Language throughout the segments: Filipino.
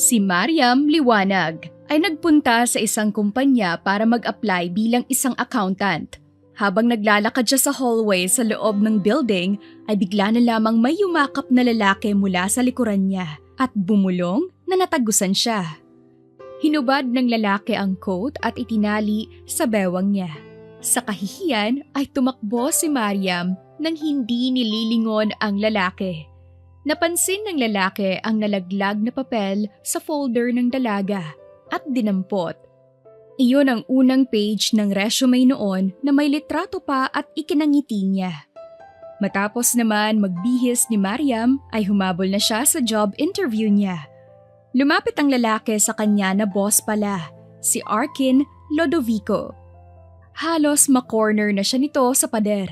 Si Mariam Liwanag ay nagpunta sa isang kumpanya para mag-apply bilang isang accountant. Habang naglalakad siya sa hallway sa loob ng building, ay bigla na lamang may yumakap na lalaki mula sa likuran niya at bumulong na natagusan siya. Hinubad ng lalaki ang coat at itinali sa bewang niya. Sa kahihiyan ay tumakbo si Mariam nang hindi nililingon ang lalaki. Napansin ng lalaki ang nalaglag na papel sa folder ng dalaga at dinampot. Iyon ang unang page ng resume noon na may litrato pa at ikinangiti niya. Matapos naman magbihis ni Mariam ay humabol na siya sa job interview niya. Lumapit ang lalaki sa kanya na boss pala, si Arkin Lodovico. Halos makorner na siya nito sa pader.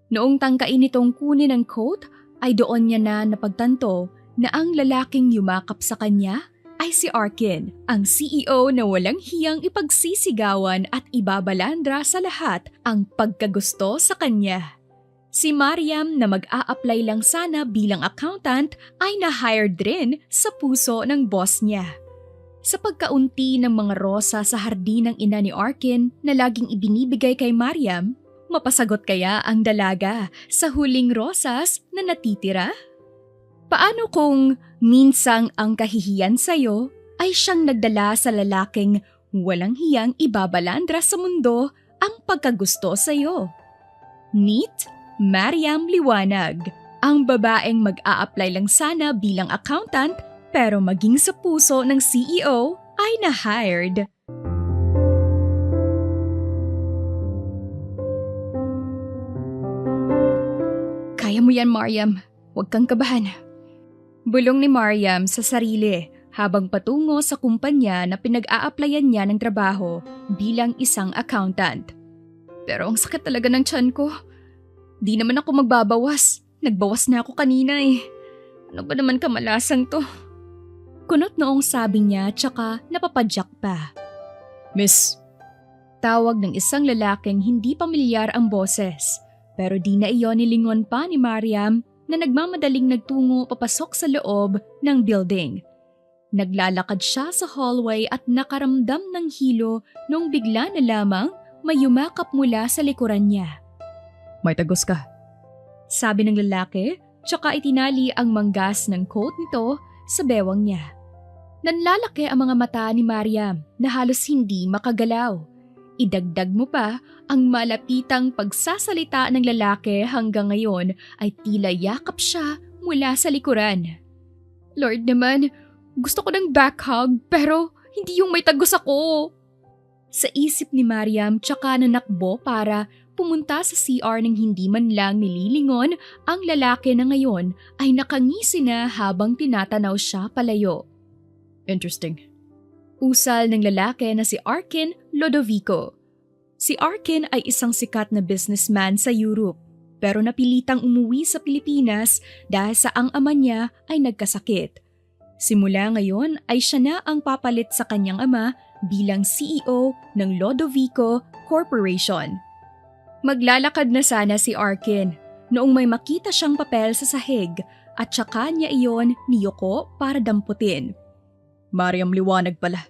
Noong tangkain nitong kunin ang coat, ay doon niya na napagtanto na ang lalaking yumakap sa kanya ay si Arkin, ang CEO na walang hiyang ipagsisigawan at ibabalandra sa lahat ang pagkagusto sa kanya. Si Mariam na mag-a-apply lang sana bilang accountant ay na-hired rin sa puso ng boss niya. Sa pagkaunti ng mga rosa sa hardin ng ina ni Arkin na laging ibinibigay kay Mariam, mapasagot kaya ang dalaga sa huling rosas na natitira? Paano kung minsang ang kahihiyan sa'yo ay siyang nagdala sa lalaking walang hiyang ibabalandra sa mundo ang pagkagusto sa'yo? Meet Mariam Liwanag, ang babaeng mag-a-apply lang sana bilang accountant pero maging sa puso ng CEO ay na-hired. Kaya mo yan, Mariam. Huwag kang kabahan. Bulong ni Mariam sa sarili habang patungo sa kumpanya na pinag-a-applyan niya ng trabaho bilang isang accountant. Pero ang sakit talaga ng tiyan ko. Di naman ako magbabawas. Nagbawas na ako kanina eh. Ano ba naman kamalasang to? Kunot noong sabi niya tsaka napapadyak pa. Miss. Tawag ng isang lalaking hindi pamilyar ang boses. Pero di na iyon nilingon pa ni Mariam na nagmamadaling nagtungo papasok sa loob ng building. Naglalakad siya sa hallway at nakaramdam ng hilo nung bigla na lamang may yumakap mula sa likuran niya. May tagos ka. Sabi ng lalaki, tsaka itinali ang manggas ng coat nito sa bewang niya. Nanlalaki ang mga mata ni Mariam na halos hindi makagalaw. Idagdag mo pa ang malapitang pagsasalita ng lalaki hanggang ngayon ay tila yakap siya mula sa likuran. Lord naman, gusto ko ng back hug pero hindi yung may tagos ako. Sa isip ni Mariam tsaka nanakbo para pumunta sa CR nang hindi man lang nililingon ang lalaki na ngayon ay nakangisi na habang tinatanaw siya palayo. Interesting. Usal ng lalaki na si Arkin Lodovico. Si Arkin ay isang sikat na businessman sa Europe pero napilitang umuwi sa Pilipinas dahil sa ang ama niya ay nagkasakit. Simula ngayon ay siya na ang papalit sa kanyang ama bilang CEO ng Lodovico Corporation. Maglalakad na sana si Arkin noong may makita siyang papel sa sahig at saka niya iyon niyoko para damputin. Mariam Liwanag pala.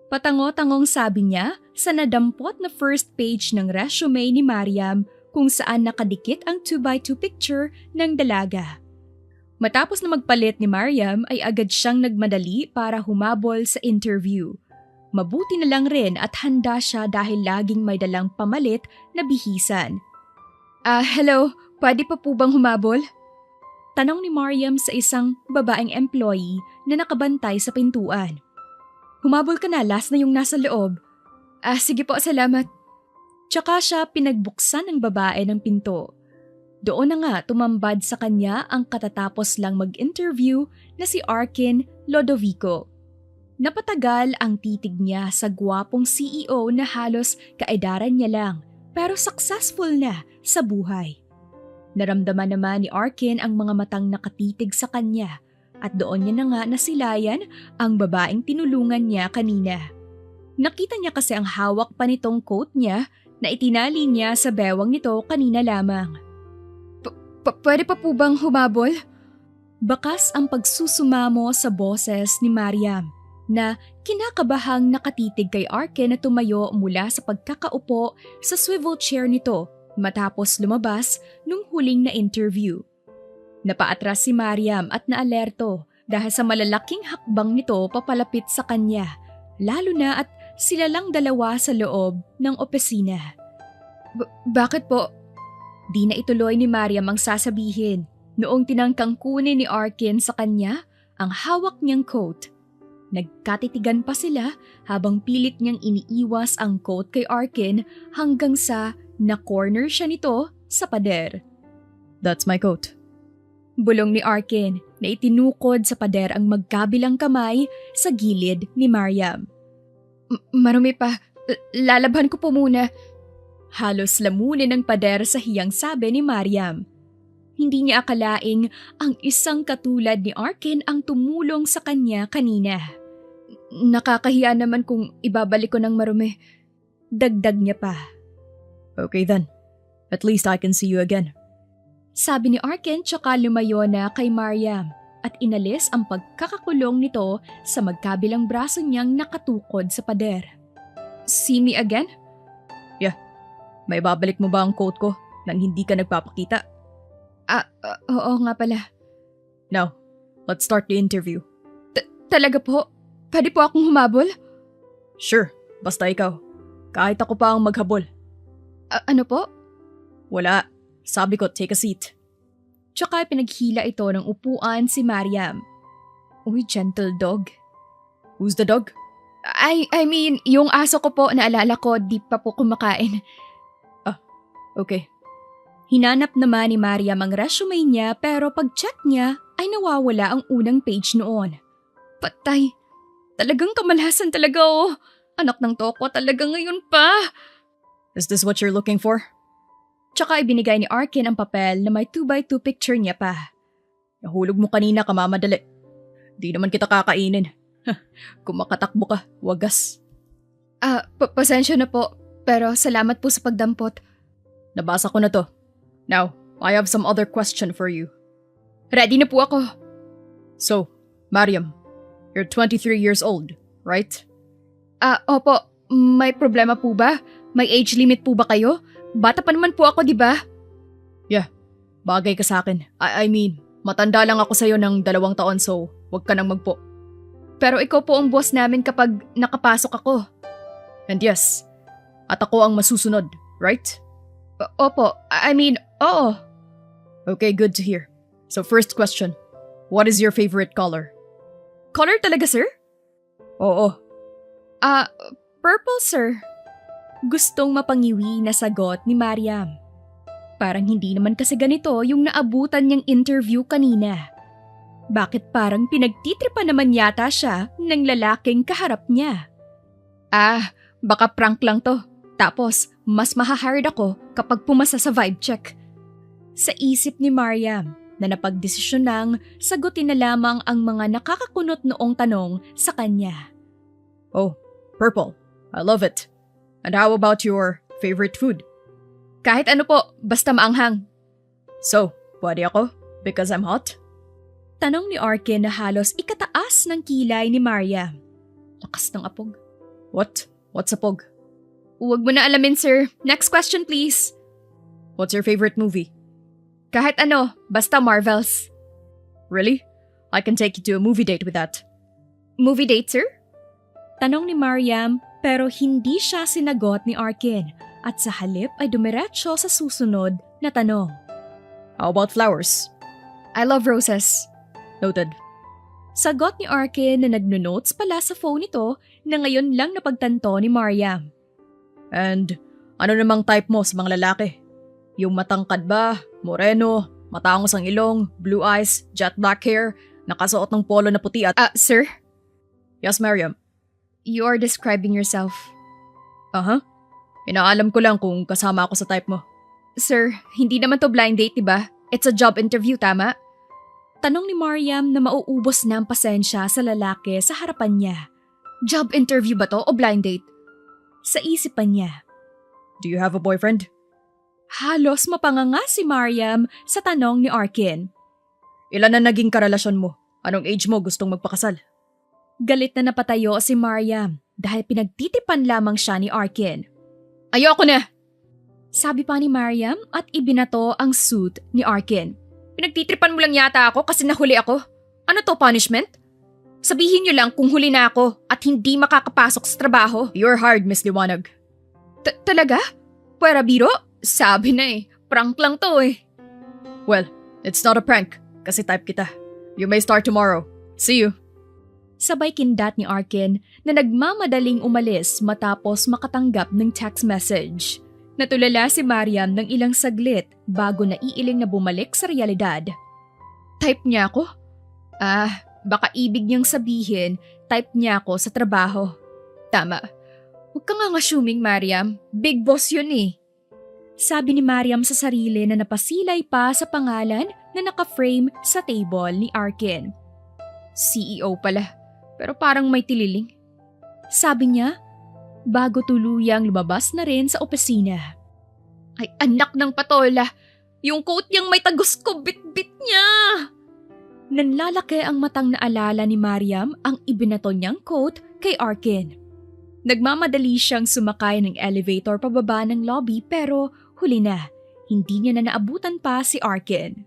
Patango-tangong sabi niya sa nadampot na first page ng resume ni Mariam kung saan nakadikit ang 2x2 picture ng dalaga. Matapos na magpalit ni Mariam ay agad siyang nagmadali para humabol sa interview. Mabuti na lang rin at handa siya dahil laging may dalang pamalit na bihisan. Hello, pwede pa po bang humabol? Tanong ni Mariam sa isang babaeng employee na nakabantay sa pintuan. Humabol ka na, last na yung nasa loob. Sige po, salamat. Tsaka siya pinagbuksan ng babae ng pinto. Doon na nga tumambad sa kanya ang katatapos lang mag-interview na si Arkin Lodovico. Napatagal ang titig niya sa gwapong CEO na halos kaedaran niya lang pero successful na sa buhay. Naramdaman naman ni Arkin ang mga matang nakatitig sa kanya at doon niya na nga nasilayan ang babaeng tinulungan niya kanina. Nakita niya kasi ang hawak pa nitong coat niya na itinali niya sa bewang nito kanina lamang. Pwede pa po bang humabol? Bakas ang pagsusumamo sa boses ni Mariam na kinakabahang nakatitig kay Arkin na tumayo mula sa pagkakaupo sa swivel chair nito matapos lumabas nung huling na interview. Napaatras si Mariam at naalerto dahil sa malalaking hakbang nito papalapit sa kanya, lalo na at sila lang dalawa sa loob ng opisina. Bakit po? Di na ituloy ni Mariam ang sasabihin noong tinangkang kunin ni Arkin sa kanya ang hawak niyang coat. Nagkatitigan pa sila habang pilit niyang iniiwas ang coat kay Arkin hanggang sa na-corner siya nito sa pader. That's my coat. Bulong ni Arkin na itinukod sa pader ang magkabilang kamay sa gilid ni Mariam. Marumi pa. Lalabhan ko po muna. Halos lamunin ng pader sa hiyang sabi ni Mariam. Hindi niya akalaing ang isang katulad ni Arkin ang tumulong sa kanya kanina. Nakakahiya naman kung ibabalik ko ng marumi. Dagdag niya pa. Okay then. At least I can see you again. Sabi ni Arkin tsaka lumayo na kay Mariam at inalis ang pagkakakulong nito sa magkabilang braso niyang nakatukod sa pader. See me again? Yeah. May babalik mo ba ang coat ko nang hindi ka nagpapakita? Oo nga pala. Now, let's start the interview. Talaga po? Pwede po akong humabol? Sure, basta ikaw. Kahit ako pa ang maghabol. Ano po? Wala. Sabi ko, take a seat. Tsaka pinaghila ito ng upuan si Mariam. Uy, gentle dog. Who's the dog? I mean, yung aso ko po, naalala ko, di pa po kumakain. Okay. Hinanap naman ni Mariam ang resume niya pero pag-check niya ay nawawala ang unang page noon. Patay. Talagang kamalasan talaga oh. Anak ng toko talaga ngayon pa. Is this what you're looking for? Tsaka ibinigay ni Arkin ang papel na may 2x2 picture niya pa. Nahulog mo kanina, kamamadali. Di naman kita kakainin. Kung makatakbo ka, wagas. Pasensya na po, pero salamat po sa pagdampot. Nabasa ko na to. Now, I have some other question for you. Ready na po ako. So, Mariam, you're 23 years old, right? Opo. May problema po ba? May age limit po ba kayo? Bata pa naman po ako, di ba? Yeah, bagay ka sa akin. I mean, matanda lang ako sa'yo ng 2 taon so wag ka nang magpo. Pero ikaw po ang boss namin kapag nakapasok ako. And yes, at ako ang masusunod, right? Opo, I mean, oo. Okay, good to hear. So first question, what is your favorite color? Color talaga, sir? Oo. Purple, sir. Gustong mapangiwi na sagot ni Mariam. Parang hindi naman kasi ganito yung naabutan niyang interview kanina. Bakit parang pinagtitripa naman yata siya ng lalaking kaharap niya? Baka prank lang to. Tapos, mas maha-hired ako kapag pumasa sa vibe check. Sa isip ni Mariam na napagdesisyon nang sagutin na lamang ang mga nakakakunot noong tanong sa kanya. Oh, purple. I love it. And how about your favorite food? Kahit ano po, basta maanghang. So, pwede ako? Because I'm hot? Tanong ni Arkin na halos ikataas ng kilay ni Mariam. Lakas ng apog. What? What's a pog? Huwag mo na alamin, sir. Next question, please. What's your favorite movie? Kahit ano, basta Marvels. Really? I can take you to a movie date with that. Movie date, sir? Tanong ni Mariam pero hindi siya sinagot ni Arkin at sa halip ay dumiretso sa susunod na tanong. How about flowers? I love roses. Noted. Sagot ni Arkin na nagno-notes pala sa phone nito na ngayon lang napagtanto ni Mariam. And ano namang type mo sa mga lalaki? Yung matangkad ba, moreno, matangos ang ilong, blue eyes, jet black hair, nakasuot ng polo na puti at… Sir? Yes, Mariam. You are describing yourself. Inaalam ko lang kung kasama ako sa type mo. Sir, hindi naman to blind date, diba? It's a job interview, tama? Tanong ni Mariam na mauubos na ang pasensya sa lalaki sa harapan niya. Job interview ba to o blind date? Sa isipan niya. Do you have a boyfriend? Halos mapanganga si Mariam sa tanong ni Arkin. Ilan na naging karelasyon mo? Anong age mo gustong magpakasal? Galit na napatayo si Mariam dahil pinagtitipan lamang siya ni Arkin. Ayoko na! Sabi pa ni Mariam at ibinato ang suit ni Arkin. Pinagtitripan mo lang yata ako kasi nahuli ako. Ano to, punishment? Sabihin niyo lang kung huli na ako at hindi makakapasok sa trabaho. You're hired, Miss Liwanag. Talaga? Pwera biro? Sabi na eh. Prank lang to eh. Well, it's not a prank kasi type kita. You may start tomorrow. See you. Sabay kindat ni Arkin na nagmamadaling umalis matapos makatanggap ng text message. Natulala si Mariam ng ilang saglit bago naiiling na bumalik sa realidad. Type niya ako? Baka ibig niyang sabihin, type niya ako sa trabaho. Tama. Huwag ka nga assuming, Mariam. Big boss yun eh. Sabi ni Mariam sa sarili na napasilay pa sa pangalan na naka-frame sa table ni Arkin. CEO pala, pero parang may tililing. Sabi niya, bago tuluyang lumabas na rin sa opisina. Ay anak ng patola, yung coat niyang may tagos ko, bit-bit niya! Nanlalaki ang matang naalala ni Mariam ang ibinato niyang coat kay Arkin. Nagmamadali siyang sumakay ng elevator pababa ng lobby pero huli na, hindi niya na naabutan pa si Arkin.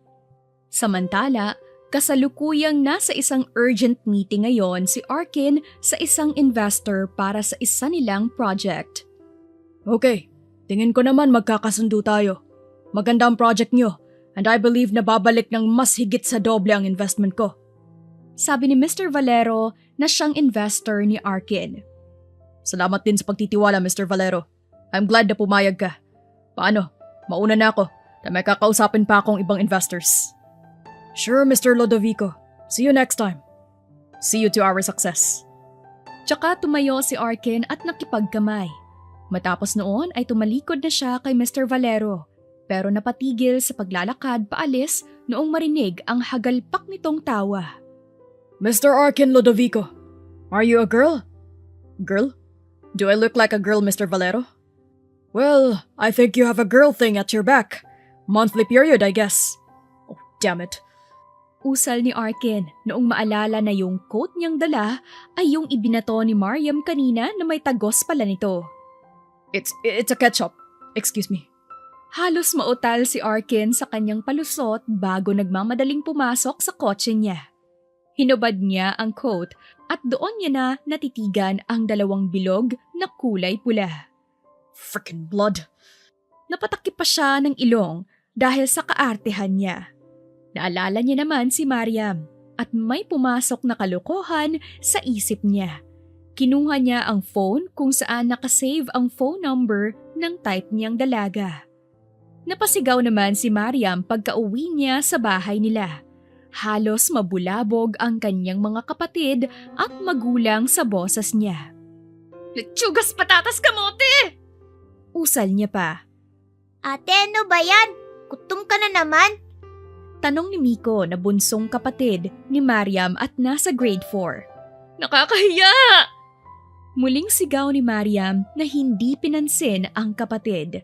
Samantala, kasalukuyang nasa isang urgent meeting ngayon si Arkin sa isang investor para sa isa nilang project. Okay, tingin ko naman magkakasundo tayo. Maganda ang project niyo and I believe na babalik ng mas higit sa doble ang investment ko. Sabi ni Mr. Valero na siyang investor ni Arkin. Salamat din sa pagtitiwala, Mr. Valero. I'm glad na pumayag ka. Paano? Mauna na ako na may kakausapin pa akong ibang investors. Sure, Mr. Lodovico. See you next time. See you to our success. Tsaka tumayo si Arkin at nakipagkamay. Matapos noon ay tumalikod na siya kay Mr. Valero pero napatigil sa paglalakad paalis noong marinig ang hagalpak nitong tawa. Mr. Arkin Lodovico, are you a girl? Girl? Do I look like a girl, Mr. Valero? Well, I think you have a girl thing at your back. Monthly period, I guess. Oh, damn it. Usal ni Arkin noong maalala na yung coat niyang dala ay yung ibinato ni Mariam kanina na may tagos pala nito. It's a ketchup. Excuse me. Halos mautal si Arkin sa kanyang palusot bago nagmamadaling pumasok sa kotse niya. Hinubad niya ang coat at doon niya na natitigan ang dalawang bilog na kulay pula. Frickin' blood. Napatakip pa siya ng ilong dahil sa kaartehan niya. Naalala niya naman si Mariam at may pumasok na kalokohan sa isip niya. Kinuha niya ang phone kung saan nakasave ang phone number ng type niyang dalaga. Napasigaw naman si Mariam pagka-uwi niya sa bahay nila. Halos mabulabog ang kanyang mga kapatid at magulang sa boses niya. Lechugas patatas kamote! Usal niya pa. Ate, ano ba yan? Gutom ka na naman? Tanong ni Miko na bunsong kapatid ni Mariam at nasa grade 4. Nakakahiya! Muling sigaw ni Mariam na hindi pinansin ang kapatid.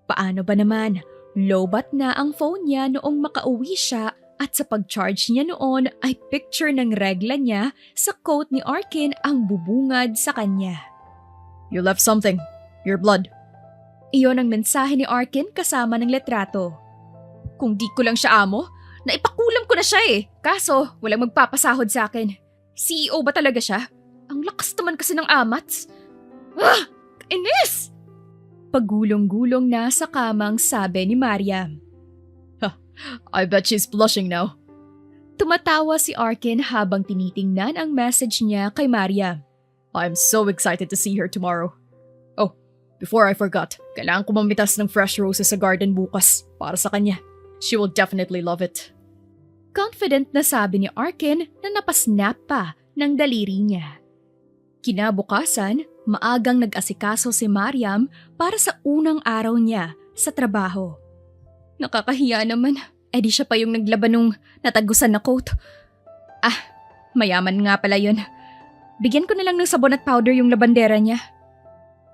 Paano ba naman? Lobat na ang phone niya noong makauwi siya at sa pag-charge niya noon ay picture ng regla niya sa coat ni Arkin ang bubungad sa kanya. You left something. Your blood. Iyon ang mensahe ni Arkin kasama ng letrato. Kung di ko lang siya amo, naipakulam ko na siya eh. Kaso, walang magpapasahod sa akin. CEO ba talaga siya? Ang lakas naman kasi ng amats. Inis! Pagulong-gulong na sa kamang sabi ni Mariam. I bet she's blushing now. Tumatawa si Arkin habang tinitingnan ang message niya kay Mariam. I'm so excited to see her tomorrow. Oh, before I forgot, kailangan ko mamitas ng fresh roses sa garden bukas para sa kanya. She will definitely love it. Confident na sabi ni Arkin na napasnap pa ng daliri niya. Kinabukasan, maagang nag-asikaso si Mariam para sa unang araw niya sa trabaho. Nakakahiya naman, di siya pa yung naglaban nung natagusan na coat. Mayaman nga pala yun. Bigyan ko na lang ng sabon at powder yung labandera niya.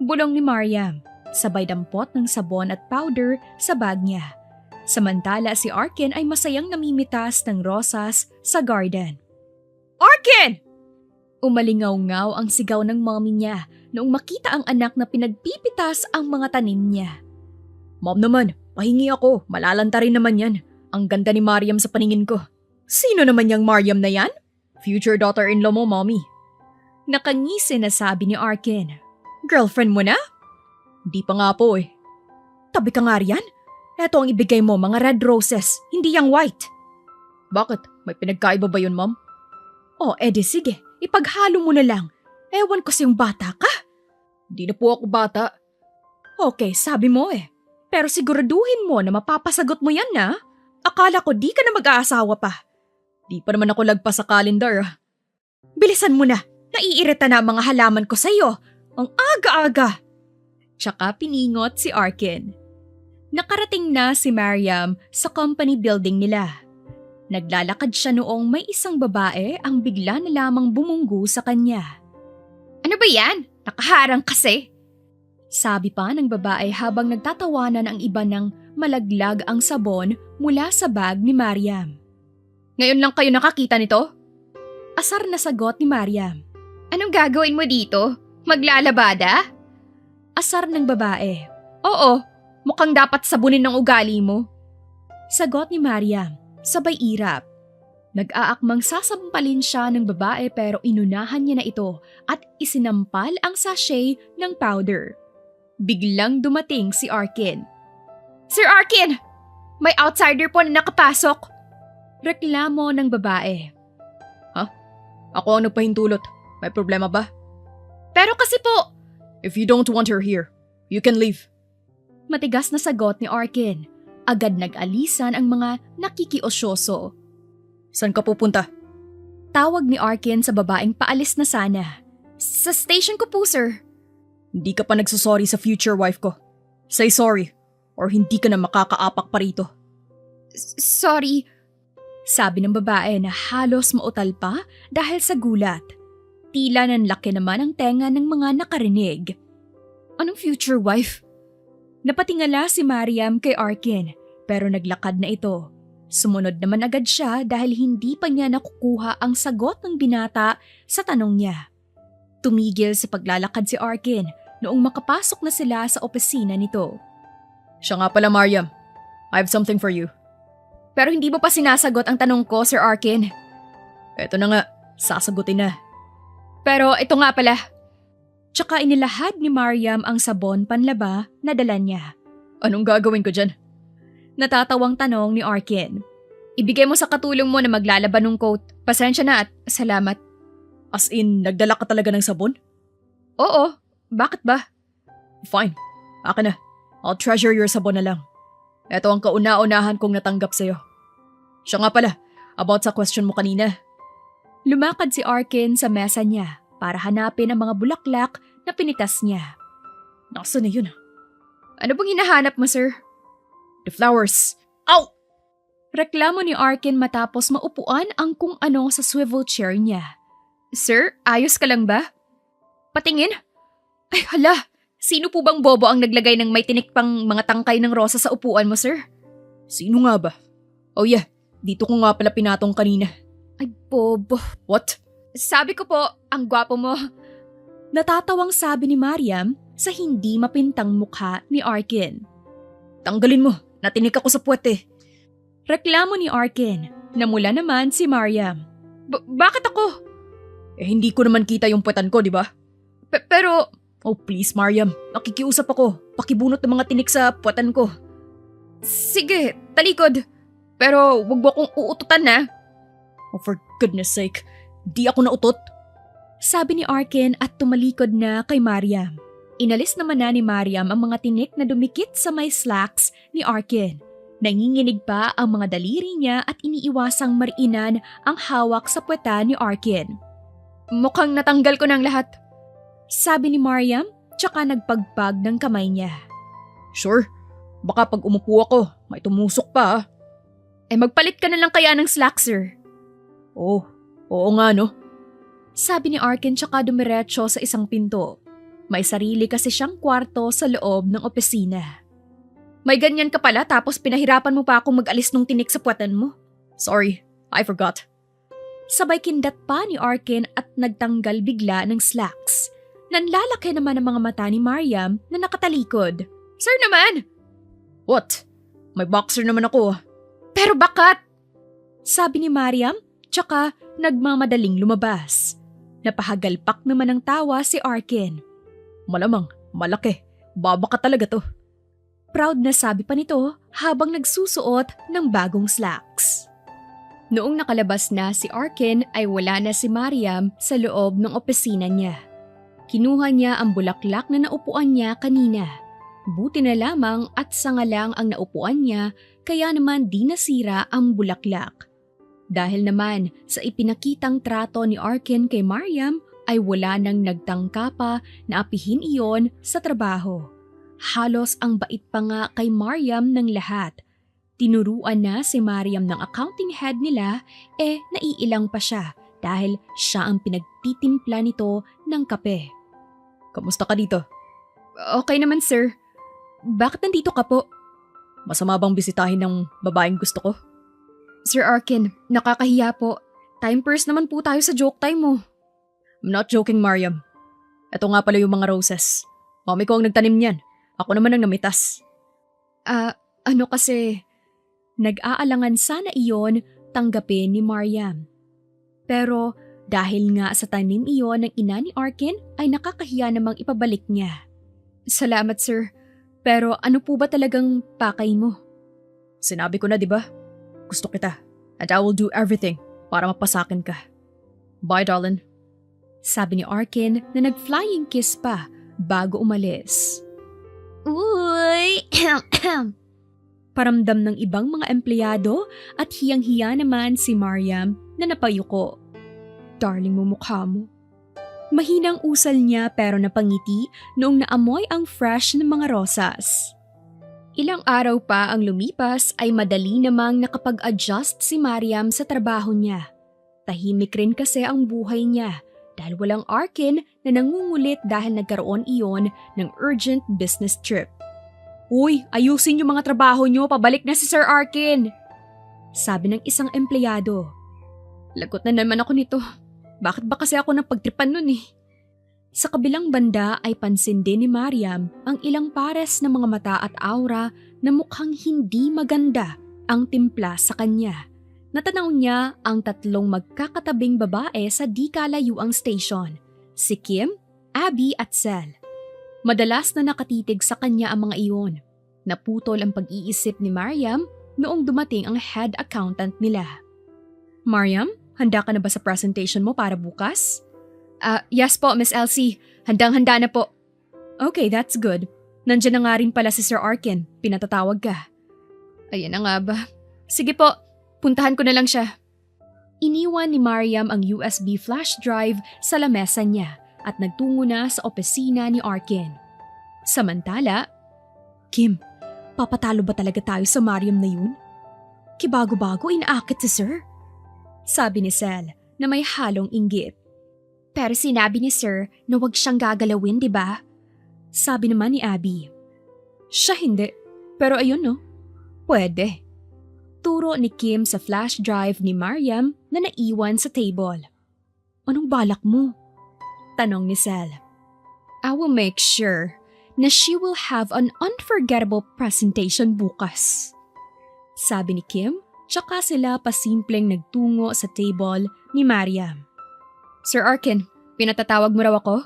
Bulong ni Mariam, sabay dampot ng sabon at powder sa bag niya. Samantala si Arkin ay masayang namimitas ng rosas sa garden. Arkin! Umalingaw-ngaw ang sigaw ng mommy niya noong makita ang anak na pinagpipitas ang mga tanim niya. Mom naman, pahingi ako. Malalanta rin naman yan. Ang ganda ni Mariam sa paningin ko. Sino naman yung Mariam na yan? Future daughter-in-law mo, mommy. Nakangisi na sabi ni Arkin. Girlfriend mo na? Di pa nga po eh. Tabi ka nga riyan. Eto ang ibigay mo, mga red roses, hindi yung white. Bakit? May pinagkaiba ba yun, ma'am? Oh, edi sige, ipaghalo mo na lang. Ewan ko siyang bata ka. Di na po ako bata. Okay, sabi mo eh. Pero siguraduhin mo na mapapasagot mo yan na. Akala ko di ka na mag-aasawa pa. Di pa naman ako lagpas sa calendar. Bilisan mo na, naiirita na ang mga halaman ko sa'yo. Ang aga-aga. Tsaka piningot si Arkin. Nakarating na si Mariam sa company building nila. Naglalakad siya noong may isang babae ang bigla na lamang bumunggu sa kanya. Ano ba yan? Nakaharang kasi. Sabi pa ng babae habang nagtatawanan ang iba ng malaglag ang sabon mula sa bag ni Mariam. Ngayon lang kayo nakakita nito? Asar na sagot ni Mariam. Anong gagawin mo dito? Maglalabada? Asar ng babae. Oo, mukhang dapat sabunin ng ugali mo. Sagot ni Mariam, sabay irap. Nag-aakmang sasampalin siya ng babae pero inunahan niya na ito at isinampal ang sachet ng powder. Biglang dumating si Arkin. Sir Arkin! May outsider po na nakapasok! Reklamo ng babae. Ako ang nagpahintulot. May problema ba? Pero kasi po, If you don't want her here, you can leave. matigas na sagot ni Arkin. Agad nag-alisan ang mga nakikiosyoso. Saan ka pupunta? Tawag ni Arkin sa babaeng paalis na sana. Sa station ko po, sir. Hindi ka pa nagsusorry sa future wife ko. Say sorry, or hindi ka na makakaapak pa rito. Sorry. Sabi ng babae na halos mautal pa dahil sa gulat. Tila nanlaki naman ang tenga ng mga nakarinig. Anong future wife? Napatingala si Mariam kay Arkin pero naglakad na ito. Sumunod naman agad siya dahil hindi pa niya nakukuha ang sagot ng binata sa tanong niya. Tumigil sa paglalakad si Arkin noong makapasok na sila sa opisina nito. Siya nga pala, Mariam. I have something for you. Pero hindi mo pa sinasagot ang tanong ko, Sir Arkin. Eto na nga, sasagutin na. Pero ito nga pala. Tsaka inilahad ni Mariam ang sabon panlaba na dala niya. Anong gagawin ko dyan? Natatawang tanong ni Arkin. Ibigay mo sa katulong mo na maglalaban ng coat. Pasensya na at salamat. As in, nagdala ka talaga ng sabon? Oo, bakit ba? Fine, akin na. I'll treasure your sabon na lang. Eto ang kauna-unahan kong natanggap sa'yo. Siya nga pala, about sa question mo kanina. Lumakad si Arkin sa mesa niya para hanapin ang mga bulaklak na pinitas niya. Nasaan na yun? Ano bang hinahanap mo, sir? The flowers. Ow! Reklamo ni Arkin matapos maupuan ang kung ano sa swivel chair niya. Sir, ayos ka lang ba? Patingin? Ay hala, sino po bang bobo ang naglagay ng may tinik pang mga tangkay ng rosa sa upuan mo, sir? Sino nga ba? Oh yeah, dito ko nga pala pinatong kanina. Ay bobo. What? Sabi ko po, ang gwapo mo. Natatawang sabi ni Mariam sa hindi mapintang mukha ni Arkin. Tanggalin mo, natinik ako sa puwet eh. Reklamo ni Arkin. Namula naman si Mariam. Bakit ako? Eh hindi ko naman kita yung puwetan ko, di ba? Pero... Oh please, Mariam. Nakikiusap ako. Pakibunot ng mga tinik sa puwetan ko. Sige, talikod. Pero wag mo akong uututan na. Oh for goodness sake. Di ako nautot. Sabi ni Arkin at tumalikod na kay Mariam. Inalis naman na ni Mariam ang mga tinik na dumikit sa may slacks ni Arkin. Nanginginig pa ang mga daliri niya at iniiwasang mariinan ang hawak sa puwetan ni Arkin. Mukhang natanggal ko ng lahat. Sabi ni Mariam, tsaka nagpagpag ng kamay niya. Sure, baka pag umupo ako, may tumusok pa ah. Eh magpalit ka na lang kaya ng slacks, sir. Oo nga no. Sabi ni Arkin tsaka dumiretso sa isang pinto. May sarili kasi siyang kwarto sa loob ng opisina. May ganyan ka pala tapos pinahirapan mo pa akong mag-alis nung tinik sa puwatan mo. Sorry, I forgot. Sabay kindat pa ni Arkin at nagtanggal bigla ng slacks. Nanlalaki naman ang mga mata ni Mariam na nakatalikod. Sir naman! What? May boxer naman ako. Pero bakat! Sabi ni Mariam, tsaka nagmamadaling lumabas. Napahagalpak naman ng tawa si Arkin. Malamang, malaki. Baba ka talaga to. Proud na sabi pa nito habang nagsusuot ng bagong slacks. Noong nakalabas na si Arkin ay wala na si Mariam sa loob ng opisina niya. Kinuha niya ang bulaklak na naupuan niya kanina. Buti na lamang at sanga lang ang naupuan niya kaya naman di nasira ang bulaklak. Dahil naman sa ipinakitang trato ni Arkin kay Mariam ay wala nang nagtangka pa na apihin iyon sa trabaho. Halos ang bait pa nga kay Mariam ng lahat. Tinuruan na si Mariam ng accounting head nila naiilang pa siya dahil siya ang pinagtitimpla nito ng kape. Kamusta ka dito? Okay naman sir. Bakit nandito ka po? Masama bang bisitahin ng babaeng gusto ko? Sir Arkin, nakakahiya po. Time first naman po tayo sa joke time mo. I'm not joking, Mariam. Ito nga pala yung mga roses. Mami ko ang nagtanim niyan. Ako naman ang namitas. Kasi nag-aalangan sana iyon tanggapin ni Mariam. Pero dahil nga sa tanim iyon ng ina ni Arkin ay nakakahiya namang ipabalik niya. Salamat sir, pero ano po ba talagang pakay mo? Sinabi ko na, di ba? Gusto kita. And I will do everything para mapasakin ka. Bye, darling. Sabi ni Arkin na nag-flying kiss pa bago umalis. Uy! Paramdam ng ibang mga empleyado at hiyang-hiya naman si Mariam na napayuko. Darling mo mukha mo. Mahinang usal niya pero napangiti noong naamoy ang fresh ng mga rosas. Ilang araw pa ang lumipas ay madali namang nakapag-adjust si Mariam sa trabaho niya. Tahimik rin kasi ang buhay niya dahil walang Arkin na nangungulit dahil nagkaroon iyon ng urgent business trip. Uy, ayusin yung mga trabaho nyo, pabalik na si Sir Arkin! Sabi ng isang empleyado. Lagot na naman ako nito. Bakit ba kasi ako napagtripan nun eh? Sa kabilang banda ay pansin din ni Mariam ang ilang pares ng mga mata at aura na mukhang hindi maganda ang timpla sa kanya. Natanaw niya ang tatlong magkakatabing babae sa di kalayuang station, si Kim, Abby at Sel. Madalas na nakatitig sa kanya ang mga iyon. Naputol ang pag-iisip ni Mariam noong dumating ang head accountant nila. Mariam, handa ka na ba sa presentation mo para bukas? Yes po, Miss Elsie. Handang-handa na po. Okay, that's good. Nandiyan na nga rin pala si Sir Arkin. Pinatatawag ka. Ayan na nga ba? Sige po, puntahan ko na lang siya. Iniwan ni Mariam ang USB flash drive sa lamesa niya at nagtungo na sa opisina ni Arkin. Samantala, Kim, papatalo ba talaga tayo sa Mariam na yun? Kibago-bago inaakit si Sir? Sabi ni Sel na may halong inggit. Pero sinabi ni Sir na huwag siyang gagalawin, di ba? Sabi naman ni Abby. Siya hindi, pero ayun no, pwede. Turo ni Kim sa flash drive ni Mariam na naiwan sa table. Anong balak mo? Tanong ni Sel. I will make sure na she will have an unforgettable presentation bukas. Sabi ni Kim, tsaka sila pasimpleng nagtungo sa table ni Mariam. Sir Arkin, pinatatawag mo raw ako?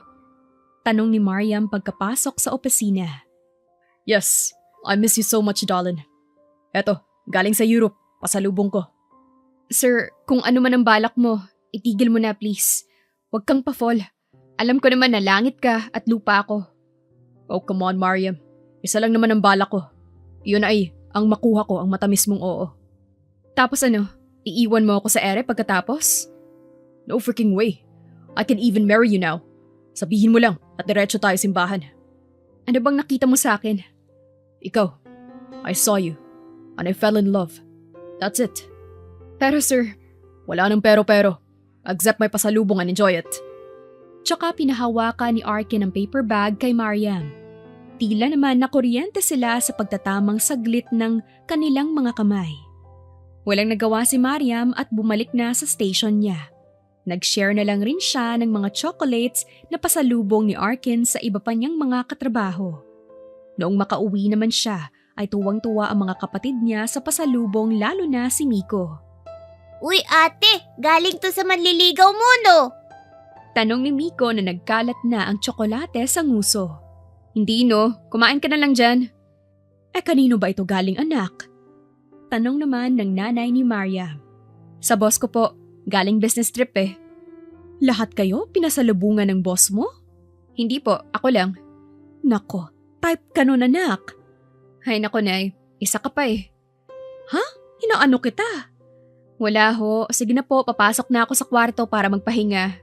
Tanong ni Mariam pagkapasok sa opisina. Yes, I miss you so much, darling. Eto, galing sa Europe, pasalubong ko. Sir, kung ano man ang balak mo, itigil mo na please. Huwag kang pa-fall. Alam ko naman na langit ka at lupa ako. Oh, come on, Mariam. Isa lang naman ang balak ko. Iyon ay, ang makuha ko ang matamis mong oo. Tapos ano, iiwan mo ako sa ere pagkatapos? No freaking way. I can even marry you now. Sabihin mo lang at diretso tayo simbahan. Ano bang nakita mo sa akin? Ikaw. I saw you. And I fell in love. That's it. Pero sir, wala nang pero-pero. Accept my pasalubong and enjoy it. Tsaka pinahawakan ni Arkin ang paper bag kay Mariam. Tila naman nakuryente sila sa pagtatamang saglit ng kanilang mga kamay. Walang nagawa si Mariam at bumalik na sa station niya. Nag-share na lang rin siya ng mga chocolates na pasalubong ni Arkin sa iba pa niyang mga katrabaho. Noong makauwi naman siya, ay tuwang-tuwa ang mga kapatid niya sa pasalubong lalo na si Miko. Uy ate, galing to sa manliligaw mo no? Tanong ni Miko na nagkalat na ang tsokolate sa nguso. Hindi no, kumain ka na lang dyan. Kanino ba ito galing anak? Tanong naman ng nanay ni Mariam. Sa boss ko po, galing business trip eh. Lahat kayo pinasalubungan ng boss mo? Hindi po, ako lang. Nako, type ka nun anak. Hay nako nay, isa ka pa eh. Ha? Inaano kita? Wala ho, sige na po, papasok na ako sa kwarto para magpahinga.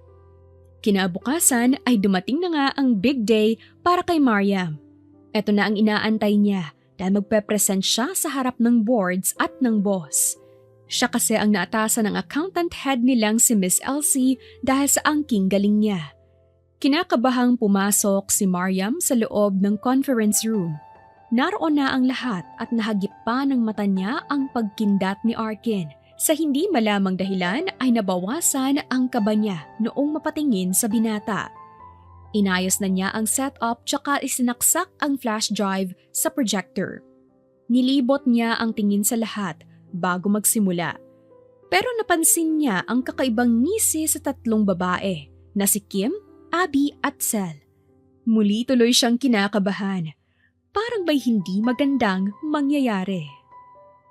Kinabukasan ay dumating na nga ang big day para kay Mariam. Ito na ang inaantay niya dahil magpe-present siya sa harap ng boards at ng boss. Siya kasi ang naatasan ng accountant head nilang si Miss Elsie dahil sa angking galing niya. Kinakabahang pumasok si Mariam sa loob ng conference room. Naroon na ang lahat at nahagip pa ng mata niya ang pagkindat ni Arkin. Sa hindi malamang dahilan ay nabawasan ang kaba niya noong mapatingin sa binata. Inayos na niya ang setup tsaka isinaksak ang flash drive sa projector. Nilibot niya ang tingin sa lahat bago magsimula. Pero napansin niya ang kakaibang ngisi sa tatlong babae na si Kim, Abby at Sel. Muli tuloy siyang kinakabahan. Parang may hindi magandang mangyayari.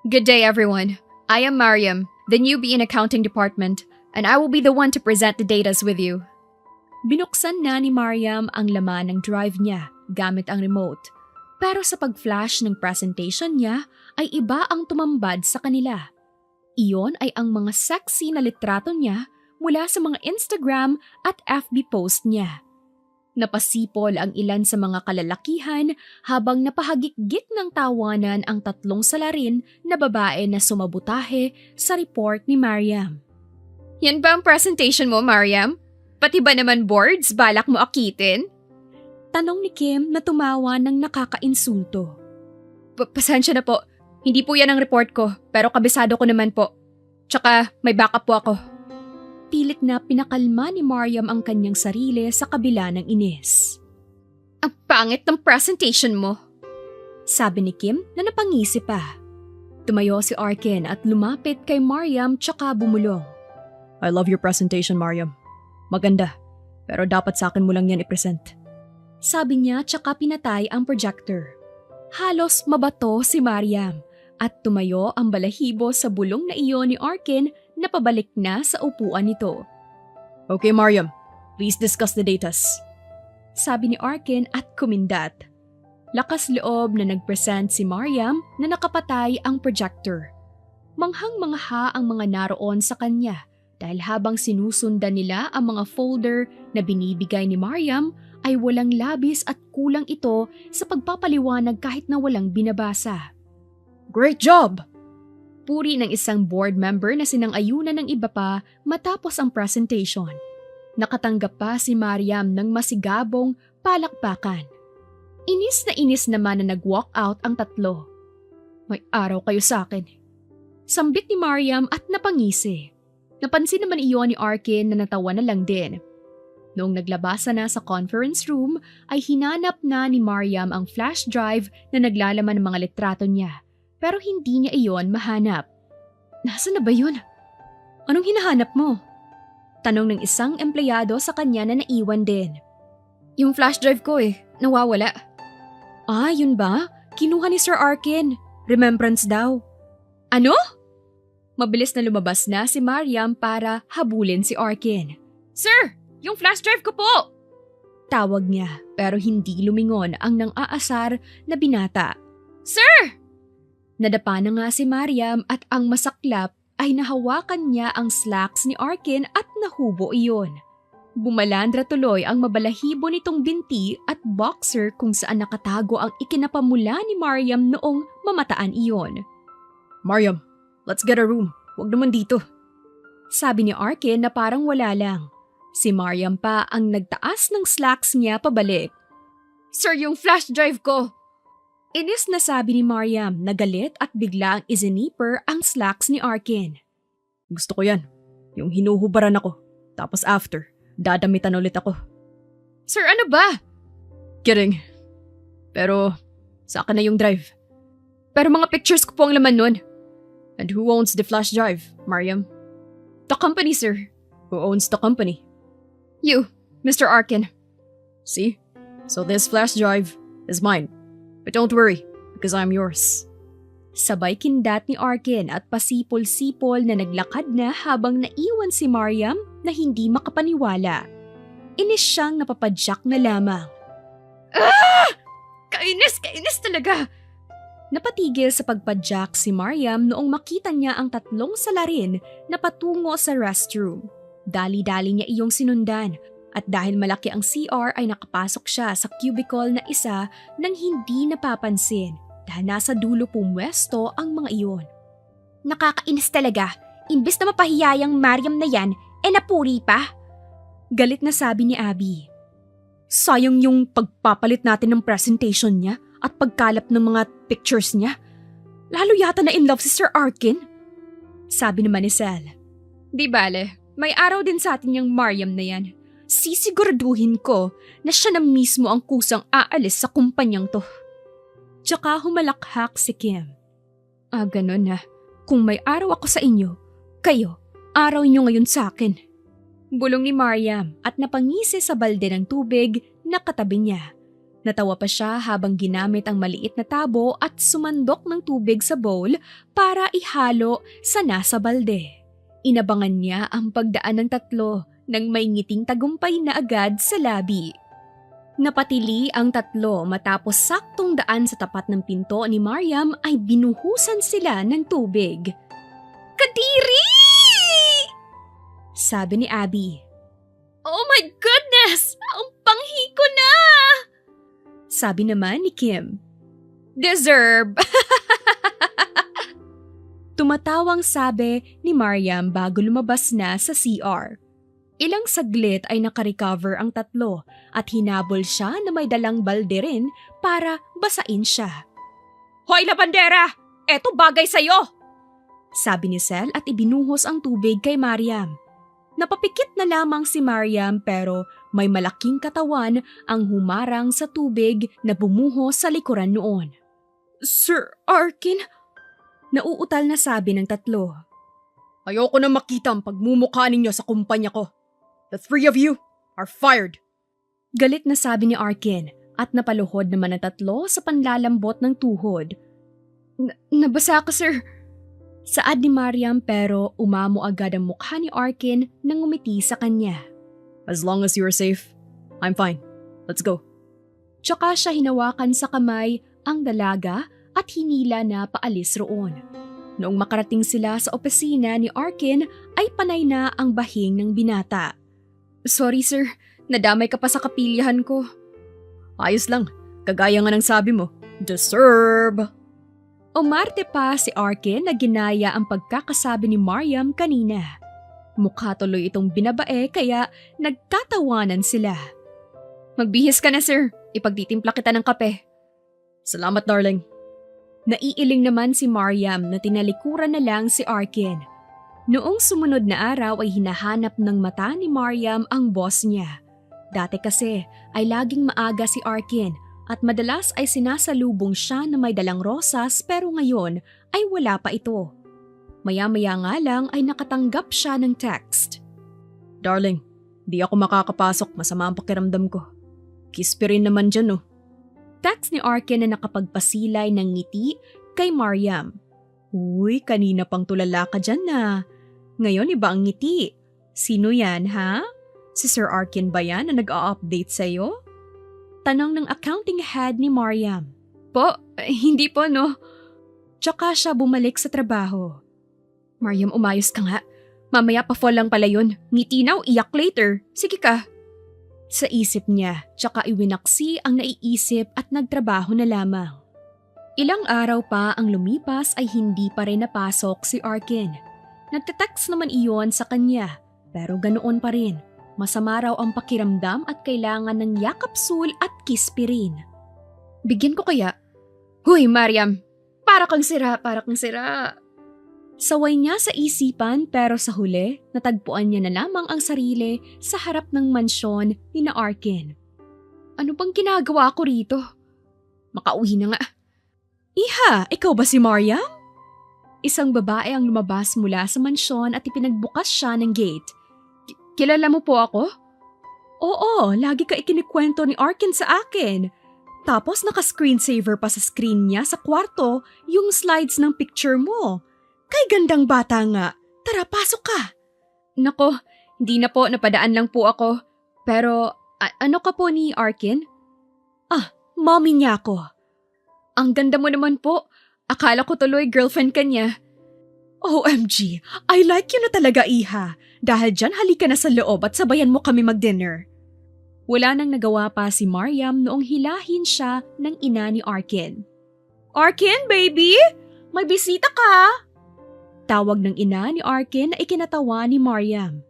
Good day everyone. I am Mariam, the newbie in accounting department, and I will be the one to present the datas with you. Binuksan na ni Mariam ang laman ng drive niya gamit ang remote. Pero sa pag-flash ng presentation niya ay iba ang tumambad sa kanila. Iyon ay ang mga sexy na litrato niya mula sa mga Instagram at FB post niya. Napasipol ang ilan sa mga kalalakihan habang napahagikgit ng tawanan ang tatlong salarin na babae na sumabutahe sa report ni Mariam. Yan ba ang presentation mo, Mariam? Pati ba naman boards balak mo akitin? Tanong ni Kim na tumawa ng nakakainsulto. Pasensya na po, hindi po yan ang report ko pero kabisado ko naman po. Tsaka may backup po ako. Pilit na pinakalma ni Mariam ang kanyang sarili sa kabila ng inis. Ang pangit ng presentation mo, sabi ni Kim na napangisi pa. Tumayo si Arkin at lumapit kay Mariam tsaka bumulong. I love your presentation, Mariam. Maganda, pero dapat sa akin mo lang yan i-present. Sabi niya tsaka pinatay ang projector. Halos mabato si Mariam at tumayo ang balahibo sa bulong na iyon ni Arkin na pabalik na sa upuan nito. Okay, Mariam. Please discuss the datas. Sabi ni Arkin at kumindat. Lakas loob na nagpresent si Mariam na nakapatay ang projector. Manghang-mangha ang mga naroon sa kanya dahil habang sinusundan nila ang mga folder na binibigay ni Mariam ay walang labis at kulang ito sa pagpapaliwanag kahit na walang binabasa. Great job! Puri ng isang board member na sinang-ayunan ng iba pa matapos ang presentation. Nakatanggap pa si Mariam ng masigabong palakpakan. Inis na inis naman na nag-walk out ang tatlo. May araw kayo sa akin. Sambit ni Mariam at napangisi. Napansin naman iyon ni Arkin na natawa na lang din. Noong naglabasa na sa conference room ay hinanap na ni Mariam ang flash drive na naglalaman ng mga litrato niya. Pero hindi niya iyon mahanap. Nasaan na ba yun? Anong hinahanap mo? Tanong ng isang empleyado sa kanya na naiwan din. Yung flash drive ko nawawala. Ah, yun ba? Kinuha ni Sir Arkin. Remembrance daw. Ano? Mabilis na lumabas na si Mariam para habulin si Arkin. Sir, yung flash drive ko po! Tawag niya pero hindi lumingon ang nang-aasar na binata. Sir! Nadapa na nga si Mariam at ang masaklap ay nahawakan niya ang slacks ni Arkin at nahubo iyon. Bumalandra tuloy ang mabalahibo nitong binti at boxer kung saan nakatago ang ikinapamula ni Mariam noong mamataan iyon. Mariam, let's get a room. Huwag naman dito. Sabi ni Arkin na parang wala lang. Si Mariam pa ang nagtaas ng slacks niya pabalik. Sir, yung flash drive ko! Inis na sabi ni Mariam na galit at biglang izinipper ang slacks ni Arkin. Gusto ko yan. Yung hinuhubaran ako. Tapos after, dadamitan ulit ako. Sir, ano ba? Kidding. Pero, sa akin na yung drive. Pero mga pictures ko po ang laman nun. And who owns the flash drive, Mariam? The company, sir. Who owns the company? You, Mr. Arkin. See? So this flash drive is mine. But don't worry, because I'm yours. Sabay kindat ni Arkin at pasipol-sipol na naglakad na habang naiwan si Mariam na hindi makapaniwala. Inis siyang napapadyak na lamang. Ah! Kainis talaga! Napatigil sa pagpadyak si Mariam noong makita niya ang tatlong salarin na patungo sa restroom. Dali-dali niya iyong sinundan at dahil malaki ang CR ay nakapasok siya sa cubicle na isa nang hindi napapansin dahil nasa dulo pumwesto ang mga iyon. Nakakainis talaga. Imbes na mapahiyayang Mariam na yan, napuri pa. Galit na sabi ni Abby. Sayang yung pagpapalit natin ng presentation niya at pagkalap ng mga pictures niya. Lalo yata na in love si Sir Arkin. Sabi naman ni Sel. Di bale, may araw din sa atin yung Mariam na yan. Sisiguraduhin ko na siya na mismo ang kusang aalis sa kumpanyang to. Tsaka humalakhak si Kim. Ganun na. Kung may araw ako sa inyo, kayo, araw niyo ngayon sa akin. Bulong ni Mariam at napangisi sa balde ng tubig na katabi niya. Natawa pa siya habang ginamit ang maliit na tabo at sumandok ng tubig sa bowl para ihalo sa nasa balde. Inabangan niya ang pagdaan ng tatlo nang may ngiting tagumpay na agad sa labi. Napatili ang tatlo matapos saktong daan sa tapat ng pinto ni Mariam ay binuhusan sila ng tubig. Kadiri! Sabi ni Abby. Oh my goodness! Ang panghi ko na! Sabi naman ni Kim. Deserve! Tumatawang sabi ni Mariam bago lumabas na sa CR. Ilang saglit ay nakarecover ang tatlo at hinabol siya na may dalang balde rin para basain siya. Hoy labandera! Eto bagay sa'yo! Sabi ni Sel at ibinuhos ang tubig kay Mariam. Napapikit na lamang si Mariam pero may malaking katawan ang humarang sa tubig na bumuhos sa likuran noon. Sir Arkin? Nauutal na sabi ng tatlo. Ayoko na makita ang pagmumukha ninyo sa kumpanya ko. The three of you are fired. Galit na sabi ni Arkin at napaluhod naman ang tatlo sa panlalambot ng tuhod. Nabasa ako, sir. Saad ni Mariam pero umamo agad ang mukha ni Arkin nang umiti sa kanya. As long as you're safe, I'm fine. Let's go. Tsaka siya hinawakan sa kamay ang dalaga at hinila na paalis roon. Noong makarating sila sa opisina ni Arkin ay panay na ang bahing ng binata. Sorry sir, nadamay ka pa sa kapilyahan ko. Ayos lang, kagaya nga ng sabi mo. Deserve! Umarte pa si Arkin na ginaya ang pagkakasabi ni Mariam kanina. Mukha tuloy itong binabae kaya nagkatawanan sila. Magbihis ka na sir, ipagtitimpla kita ng kape. Salamat darling. Naiiling naman si Mariam na tinalikuran na lang si Arkin. Noong sumunod na araw ay hinahanap ng mata ni Mariam ang boss niya. Dati kasi ay laging maaga si Arkin at madalas ay sinasalubong siya na may dalang rosas pero ngayon ay wala pa ito. Maya-maya nga lang ay nakatanggap siya ng text. Darling, di ako makakapasok, masama ang pakiramdam ko. Kispi rin naman dyan oh. Text ni Arkin na nakapagpasilay ng ngiti kay Mariam. Uy, kanina pang tulala ka dyan na. Ngayon iba ang ngiti. Sino yan ha? Si Sir Arkin ba yan na nag-a-update sa'yo? Tanong ng accounting head ni Mariam. Po, hindi po no. Tsaka siya bumalik sa trabaho. Mariam, umayos ka nga. Mamaya pa fall lang pala yun. Ngiti now, iyak later. Sige ka. Sa isip niya, tsaka iwinaksi ang naiisip at nagtrabaho na lamang. Ilang araw pa ang lumipas ay hindi pa rin napasok si Arkin. Nagte-text naman iyon sa kanya, pero ganoon pa rin. Masama raw ang pakiramdam at kailangan ng yakapsul at kispirin. Bigyan ko kaya? Huy, Mariam! Para kang sira, para kang sira. Saway niya sa isipan pero sa huli, natagpuan niya na lamang ang sarili sa harap ng mansyon ni na Arkin. Ano bang ginagawa ko rito? Makauwi na nga. Iha, ikaw ba si Mariam? Isang babae ang lumabas mula sa mansyon at ipinagbukas siya ng gate. Kilala mo po ako? Oo, lagi ka ikinikwento ni Arkin sa akin. Tapos naka-screensaver pa sa screen niya sa kwarto yung slides ng picture mo. Kay gandang bata nga. Tara, pasok ka. Nako, hindi na po, napadaan lang po ako. Pero ano ka po ni Arkin? Mommy niya ako. Ang ganda mo naman po. Akala ko tuloy girlfriend ka niya. OMG, I like you na talaga, Iha. Dahil dyan halika na sa loob at sabayan mo kami mag-dinner. Wala nang nagawa pa si Mariam noong hilahin siya ng ina ni Arkin. Arkin, baby! May bisita ka! Tawag ng ina ni Arkin na ikinatawa ni Mariam.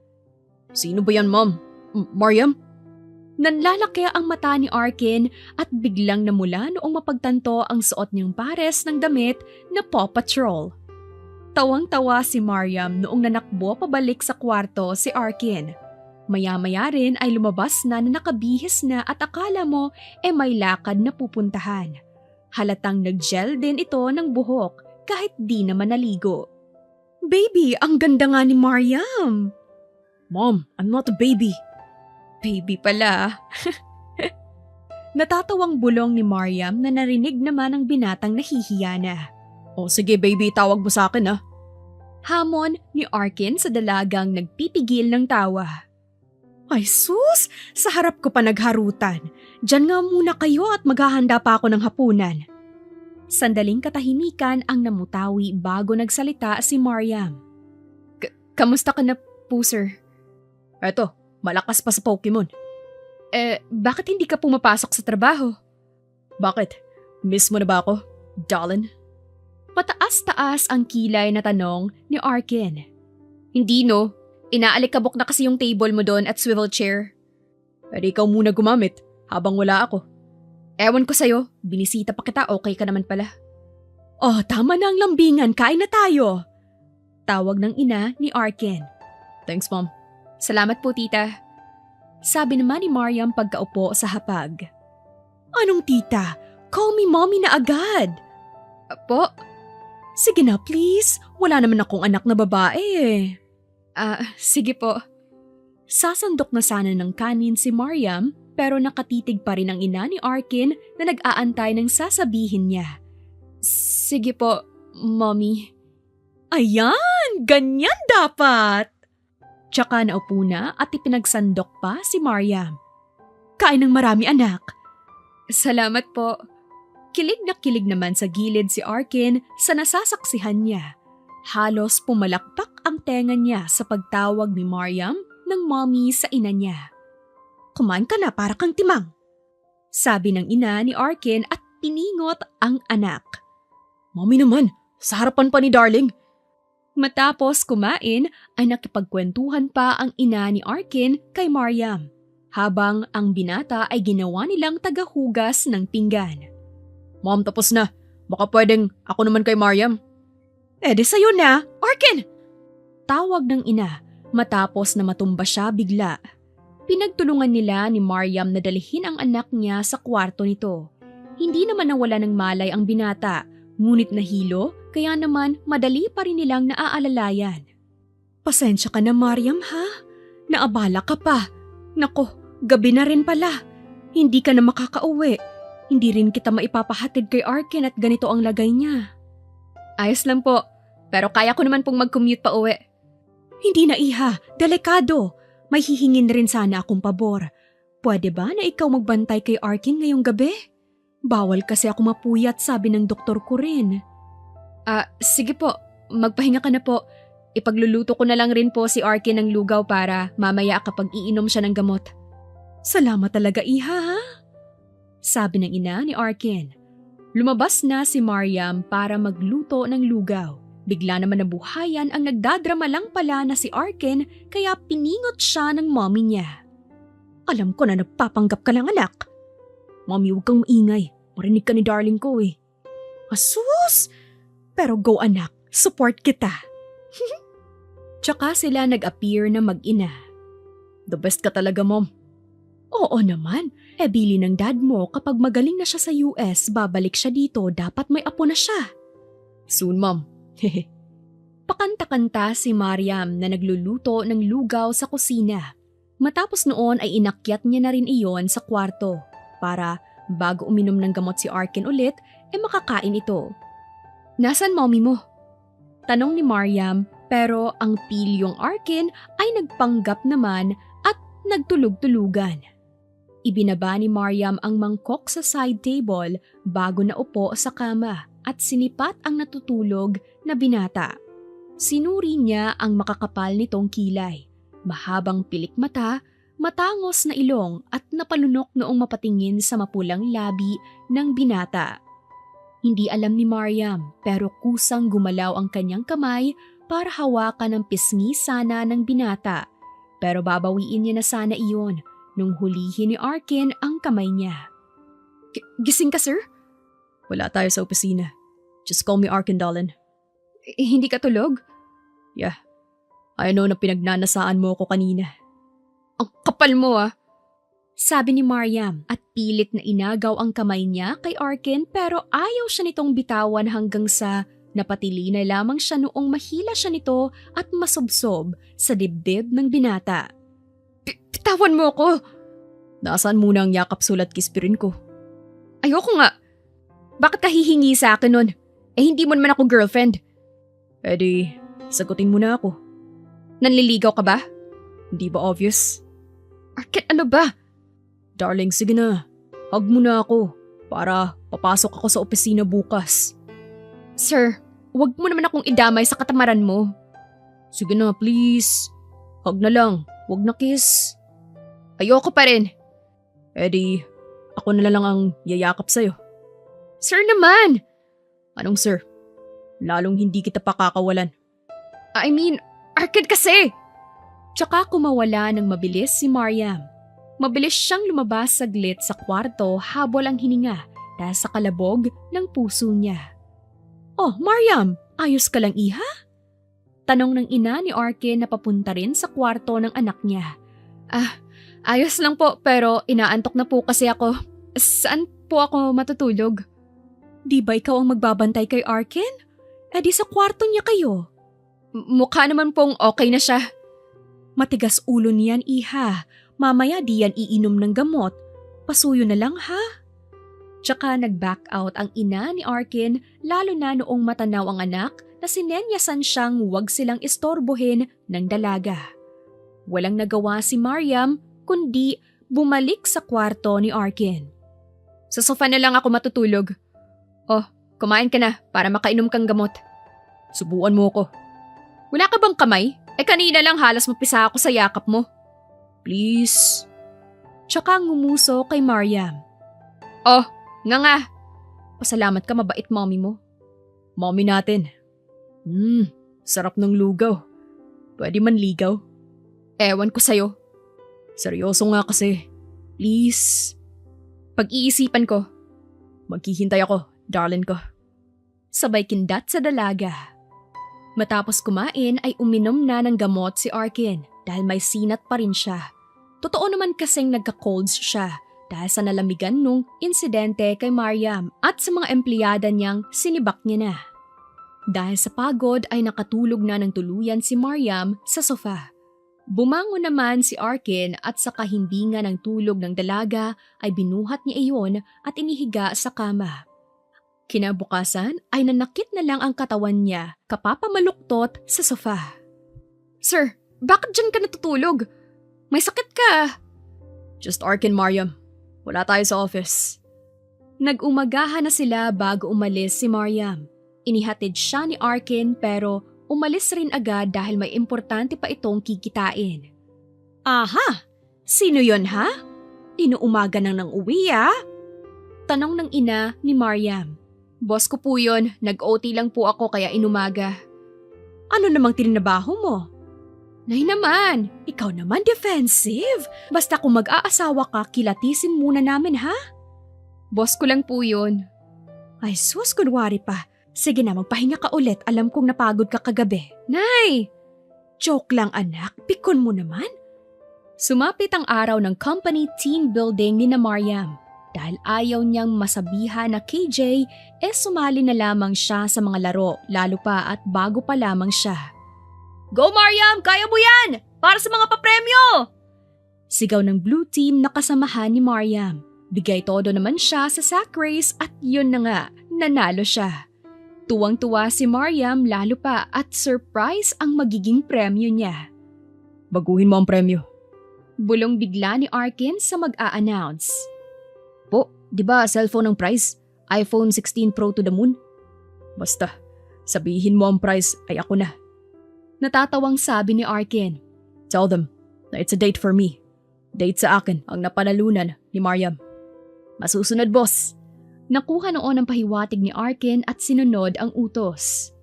Sino ba yan, Mom? Mariam? Nanlalaki ang mata ni Arkin at biglang namula noong mapagtanto ang suot niyang pares ng damit na Paw Patrol. Tawang-tawa si Mariam noong nanakbo pabalik sa kwarto si Arkin. Maya-maya rin ay lumabas na nakabihis na at akala mo may lakad na pupuntahan. Halatang nag-gel din ito ng buhok kahit di naman naligo. Baby, ang ganda nga ni Mariam! Mom, I'm not a baby. Baby pala. Natatawang bulong ni Mariam na narinig naman ang binatang nahihiya na. O sige baby, tawag mo sa akin Hamon ni Arkin sa dalagang nagpipigil ng tawa. Ay sus! Sa harap ko pa nagharutan. Diyan nga muna kayo at maghahanda pa ako ng hapunan. Sandaling katahimikan ang namutawi bago nagsalita si Mariam. Kamusta ka na po, sir? Eto, malakas pa sa Pokemon. Bakit hindi ka pumapasok sa trabaho? Bakit? Miss mo na ba ako, darling? Pataas-taas ang kilay na tanong ni Arkin. Hindi no, inaalikabok na kasi yung table mo doon at swivel chair. Pero ikaw muna gumamit habang wala ako. Ewan ko sa'yo, binisita pa kita, okay ka naman pala. Oh, tama na ang lambingan, kain na tayo. Tawag ng ina ni Arkin. Thanks, Mom. Salamat po, tita. Sabi naman ni Mariam pagkaupo sa hapag. Anong tita? Call me mommy na agad. Po? Sige na please, wala naman akong anak na babae Sige po. Sasandok na sana ng kanin si Mariam pero nakatitig pa rin ang ina ni Arkin na nag-aantay ng sasabihin niya. Sige po, mommy. Ayan, ganyan dapat. Tsaka naupo na at ipinagsandok pa si Mariam. Kain ng marami anak. Salamat po. Kilig na kilig naman sa gilid si Arkin sa nasasaksihan niya. Halos pumalakpak ang tenga niya sa pagtawag ni Mariam ng mommy sa ina niya. Kumain ka na para kang timang. Sabi ng ina ni Arkin at piningot ang anak. Mommy naman, sa harapan pa ni darling. Matapos kumain ay nakipagkwentuhan pa ang ina ni Arkin kay Mariam habang ang binata ay ginawa nilang tagahugas ng pinggan. Mom, tapos na. Baka pwedeng ako naman kay Mariam. Ede sa'yo na, Arkin! Tawag ng ina matapos na matumba siya bigla. Pinagtulungan nila ni Mariam na dalhin ang anak niya sa kwarto nito. Hindi naman nawala ng malay ang binata, ngunit nahilo kaya naman madali pa rin nilang naaalalayan. Pasensya ka na Mariam ha? Naabala ka pa. Nako, gabi na rin pala. Hindi ka na makakauwi. Hindi rin kita maipapahatid kay Arkin at ganito ang lagay niya. Ayos lang po, pero kaya ko naman pong mag-commute pa uwi. Hindi na iha, delikado. May hihingin rin sana akong pabor. Pwede ba na ikaw magbantay kay Arkin ngayong gabi? Bawal kasi ako mapuyat, sabi ng doktor ko rin. Sige po, magpahinga ka na po. Ipagluluto ko na lang rin po si Arkin ng lugaw para mamaya kapag iinom siya ng gamot. Salamat talaga iha ha? Sabi ng ina ni Arkin. Lumabas na si Mariam para magluto ng lugaw. Bigla naman nabuhayan ang nagdadrama lang pala na si Arkin kaya piningot siya ng mommy niya. Alam ko na nagpapanggap ka lang, anak. Mommy, huwag kang maingay. Marinig ka ni darling ko eh. Asus! Pero go anak, support kita. Tsaka sila nag-appear na mag-ina. The best ka talaga, mom. Oo naman, bili ng dad mo kapag magaling na siya sa US, babalik siya dito, dapat may apo na siya. Soon, mom. Pakanta-kanta si Mariam na nagluluto ng lugaw sa kusina. Matapos noon ay inakyat niya na rin iyon sa kwarto para bago uminom ng gamot si Arkin ulit, makakain ito. Nasaan mommy mo? Tanong ni Mariam, pero ang pilyong Arkin ay nagpanggap naman at nagtulog-tulugan. Ibinaba ni Mariam ang mangkok sa side table bago naupo sa kama at sinipat ang natutulog na binata. Sinuri niya ang makakapal nitong kilay, mahabang pilik mata, matangos na ilong at napalunok noong mapatingin sa mapulang labi ng binata. Hindi alam ni Mariam pero kusang gumalaw ang kanyang kamay para hawakan ang pisngi sana ng binata, pero babawiin niya na sana iyon nung hulihin ni Arkin ang kamay niya. Gising ka, sir? Wala tayo sa opisina. Just call me Arkin, darling. Hindi ka tulog? Yeah. I know na pinagnanasaan mo ko kanina. Ang kapal mo Sabi ni Mariam at pilit na inagaw ang kamay niya kay Arkin pero ayaw siya nitong bitawan hanggang sa napatili na lamang siya noong mahila siya nito at masubsob sa dibdib ng binata. Bitawan mo ako! Nasaan muna ang yakap sulat kispirin ko? Ayoko nga. Bakit ka hihingi sa akin nun? Hindi mo naman ako girlfriend. Sagutin mo na ako. Nanliligaw ka ba? Hindi ba obvious? Arkin, ano ba? Darling, sige na. Hug mo na ako para papasok ako sa opisina bukas. Sir, wag mo naman akong idamay sa katamaran mo. Sige na, please. Hug na lang, wag na kiss. Ayoko pa rin. Ako na lang ang yayakap sa'yo. Sir naman! Anong sir? Lalong hindi kita pakakawalan. I mean, Arkin kasi! Tsaka kumawala ng mabilis si Mariam. Mabilis siyang lumabas saglit sa kwarto habol ang hininga dahil sa kalabog ng puso niya. Oh, Mariam, ayos ka lang iha? Tanong ng ina ni Arkin na papunta rin sa kwarto ng anak niya. Ayos lang po pero inaantok na po kasi ako. Saan po ako matutulog? Di ba ikaw ang magbabantay kay Arkin? Di sa kwarto niya kayo. Mukha naman pong okay na siya. Matigas ulo niyan, iha. Mamaya di yan iinom ng gamot. Pasuyo na lang ha. Tsaka nag-back out ang ina ni Arkin lalo na noong matanaw ang anak na sinenyasan siyang huwag silang istorbohin ng dalaga. Walang nagawa si Mariam kundi bumalik sa kwarto ni Arkin. Sa sofa na lang ako matutulog. Oh, kumain ka na para makainom kang gamot. Subukan mo ko. Wala ka bang kamay? Kanina lang halos mapisa ako sa yakap mo. Please. Tsaka ngumuso kay Mariam. Oh, nga. Pasalamat ka, mabait mommy mo. Mommy natin. Sarap ng lugaw. Pwede man ligaw? Ewan ko sa'yo. Seryoso nga kasi. Please. Pag-iisipan ko. Maghihintay ako, darling ko. Sabay kindat sa dalaga. Matapos kumain ay uminom na ng gamot si Arkin dahil may sinat pa rin siya. Totoo naman kasing nagka-colds siya dahil sa nalamigan nung insidente kay Mariam at sa mga empleyada niyang sinibak niya na. Dahil sa pagod ay nakatulog na ng tuluyan si Mariam sa sofa. Bumangon naman si Arkin at sa kahimbingan ng tulog ng dalaga ay binuhat niya iyon at inihiga sa kama. Kinabukasan ay nanakit na lang ang katawan niya kapapamaluktot sa sofa. Sir, bakit dyan ka natutulog? May sakit ka. Just Arkin, Mariam. Wala tayo sa office. Nag-umagahan na sila bago umalis si Mariam. Inihatid siya ni Arkin pero umalis rin agad dahil may importante pa itong kikitain. Aha! Sino yon ha? Inuumaga nang nang uwi Tanong ng ina ni Mariam. Boss ko po yun, nag-OT lang po ako kaya inumaga. Ano namang tinrabaho mo? Nay naman, Ikaw naman defensive. Basta kung mag-aasawa ka, kilatisin muna namin ha? boss ko lang po yun. Ay sus, kunwari pa. Sige na, magpahinga ka ulit. Alam kong napagod ka kagabi. Nay! Joke lang anak, pikon mo naman. Sumapit ang araw ng company team building ni na Mariam. Dahil ayaw niyang masabihan na KJ, sumali na lamang siya sa mga laro, lalo pa at bago pa lamang siya. Go Mariam! Kaya mo yan! Para sa mga papremyo! Sigaw ng blue team na kasamahan ni Mariam. Bigay todo naman siya sa sack race at yun na nga, nanalo siya. Tuwang-tuwa si Mariam lalo pa at surprise ang magiging premyo niya. Baguhin mo ang premyo. Bulong bigla ni Arkin sa mag-a-announce. Po, di ba cellphone ang prize? iPhone 16 Pro to the moon? Basta, sabihin mo ang price ay ako na. Natatawang sabi ni Arkin. Tell them na it's a date for me. Date sa akin ang napanalunan ni Mariam. Masusunod, boss. Nakuha noon ang pahiwatig ni Arkin at sinunod ang utos.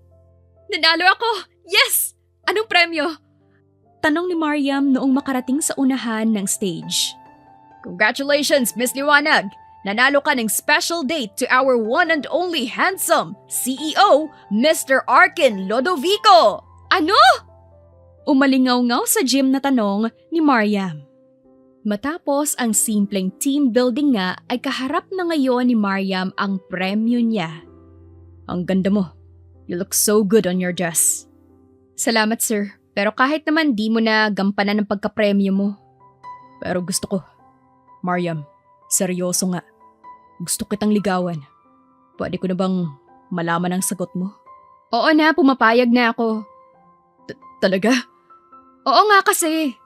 Nanalo ako! Yes! Anong premyo? Tanong ni Mariam noong makarating sa unahan ng stage. Congratulations, Miss Liwanag! Nanalo ka ng special date to our one and only handsome CEO, Mr. Arkin Lodovico! Ano? Umalingaw-ngaw sa gym na tanong ni Mariam. Matapos ang simpleng team building nga ay kaharap na ngayon ni Mariam ang premyo niya. Ang ganda mo. You look so good on your dress. Salamat sir, pero kahit naman di mo na gampanan ng pagkapremyo mo. Pero gusto ko. Mariam, seryoso nga. Gusto kitang ligawan. Pwede ko na bang malaman ang sagot mo? Oo na, pumapayag na ako. Talaga? Oo nga kasi.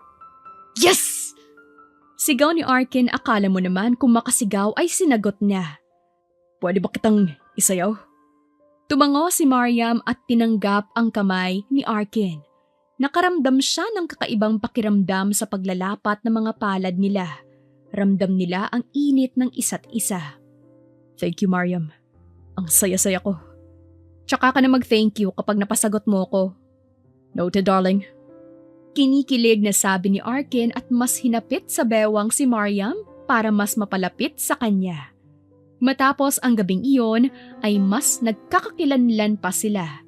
Yes! Sigaw ni Arkin, akala mo naman kung makasigaw ay sinagot niya. Pwede ba kitang isayaw? Tumango si Mariam at tinanggap ang kamay ni Arkin. Nakaramdam siya ng kakaibang pakiramdam sa paglalapat ng mga palad nila. Ramdam nila ang init ng isa't isa. Thank you, Mariam. Ang saya-saya ko. Tsaka ka na mag-thank you kapag napasagot mo ko. Noted, darling. Kinikilig na sabi ni Arkin at mas hinapit sa bewang si Mariam para mas mapalapit sa kanya. Matapos ang gabing iyon ay mas nagkakakilanlan pa sila.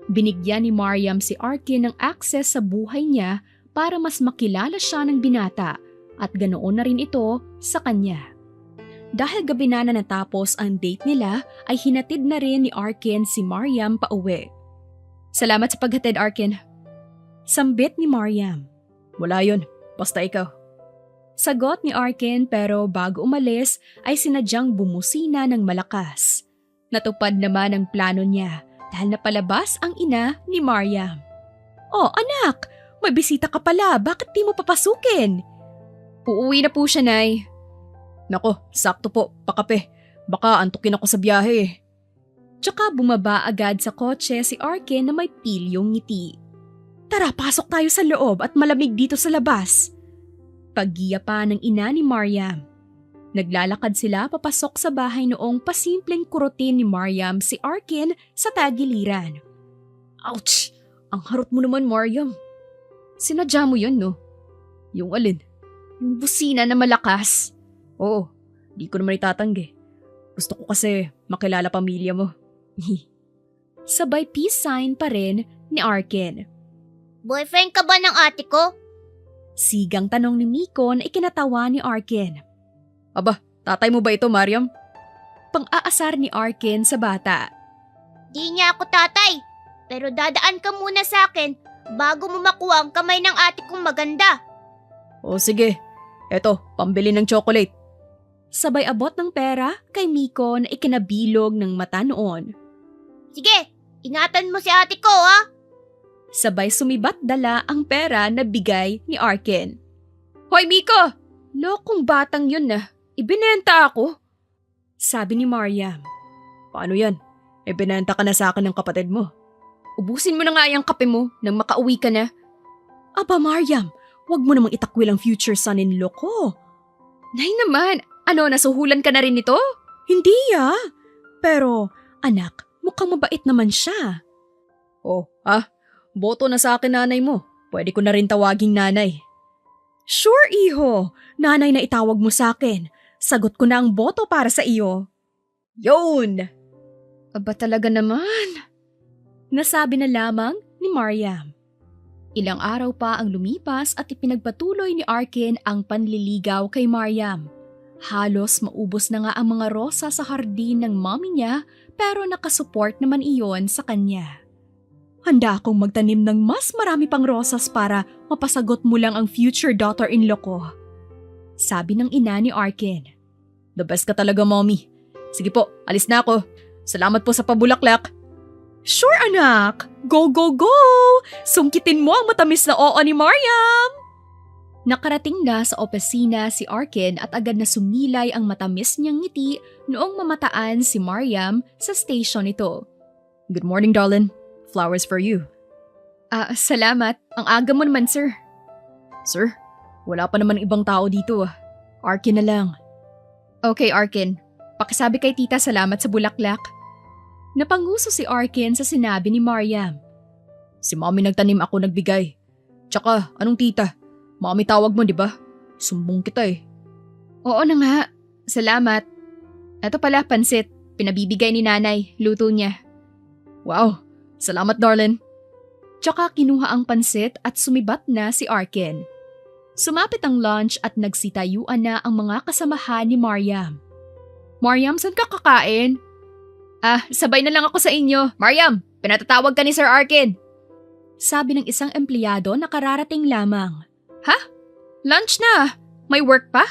Binigyan ni Mariam si Arkin ng access sa buhay niya para mas makilala siya ng binata at ganoon na rin ito sa kanya. Dahil gabi na natapos ang date nila ay hinatid na rin ni Arkin si Mariam pauwi. Salamat sa paghatid, Arkin. Sambit ni Mariam. Wala yun, basta ikaw. Sagot ni Arkin pero bago umalis ay sinadyang bumusina ng malakas. Natupad naman ang plano niya dahil napalabas ang ina ni Mariam. Oh anak, may bisita ka pala, bakit di mo papasukin? Uuwi na po siya, Nay. Nako, sakto po, pakape. Baka antukin ako sa biyahe. Tsaka bumaba agad sa kotse si Arkin na may pilyong ngiti. Tara, pasok tayo sa loob at malamig dito sa labas. Paggiya pa ng ina ni Mariam. Naglalakad sila papasok sa bahay noong pasimpleng kurutin ni Mariam si Arkin sa tagiliran. Ouch! Ang harot mo naman, Mariam. Sinadya mo yun, no? Yung alin? Yung busina na malakas. Oo, di ko naman itatanggi. Gusto ko kasi makilala pamilya mo. Sabay peace sign pa rin ni Arkin. Boyfriend ka ba ng ate ko? Sigang tanong ni Miko na ikinatawa ni Arkin. Aba, tatay mo ba ito, Mariam? Pang-aasar ni Arkin sa bata. Di niya ako tatay. Pero dadaan ka muna sa akin bago mo makuha ang kamay ng ate kong maganda. O sige, eto, pambili ng chocolate. Sabay abot ng pera kay Miko na ikinabilog ng mata noon. Sige, ingatan mo si ate ko ha. Sabay sumibat dala ang pera na bigay ni Arkin. Hoy Miko! Lokong batang yun na. Ibinenta ako. Sabi ni Mariam. Paano yan? Binenta ka na sa akin ng kapatid mo. Ubusin mo na nga yung kape mo nang makauwi ka na. Aba Mariam, wag mo namang itakwil ang future son-in-law ko. Nay naman, ano nasuhulan ka na rin nito? Hindi Pero, anak, mukhang mabait naman siya. Oh, Boto na sa akin nanay mo. Pwede ko na rin tawaging nanay. Sure, iho. Nanay na itawag mo sa akin. Sagot ko na ang boto para sa iyo. Yun! Aba talaga naman. Nasabi na lamang ni Mariam. Ilang araw pa ang lumipas at ipinagpatuloy ni Arkin ang panliligaw kay Mariam. Halos maubos na nga ang mga rosa sa hardin ng mommy niya pero nakasupport naman iyon sa kanya. Handa akong magtanim ng mas marami pang rosas para mapasagot mo lang ang future daughter-in-law ko. Sabi ng ina ni Arkin. The best ka talaga, mommy. Sige po, alis na ako. Salamat po sa pabulaklak. Sure anak! Go, go, go! Sungkitin mo ang matamis na oo ni Mariam! Nakarating na sa opisina si Arkin at agad na sumilay ang matamis niyang ngiti noong mamataan si Mariam sa station ito. Good morning, darling. Flowers for you. Salamat. Ang aga mo naman, sir. Sir, wala pa naman ibang tao dito. Arkin na lang. Okay, Arkin. Pakisabi kay tita salamat sa bulaklak. Napanguso si Arkin sa sinabi ni Mariam. Si mommy nagtanim, ako nagbigay. Tsaka, anong tita? Mommy tawag mo, di ba? Sumbong kita eh. Oo na nga. Salamat. Ito pala, pansit. Pinabibigay ni nanay. Luto niya. Wow. Salamat, darling. Tsaka kinuha ang pansit at sumibat na si Arkin. Sumapit ang lunch at nagsitayuan na ang mga kasamahan ni Mariam. Mariam, saan ka kakain? Sabay na lang ako sa inyo. Mariam, pinatatawag ka ni Sir Arkin. Sabi ng isang empleyado na kararating lamang. Ha? Lunch na? May work pa?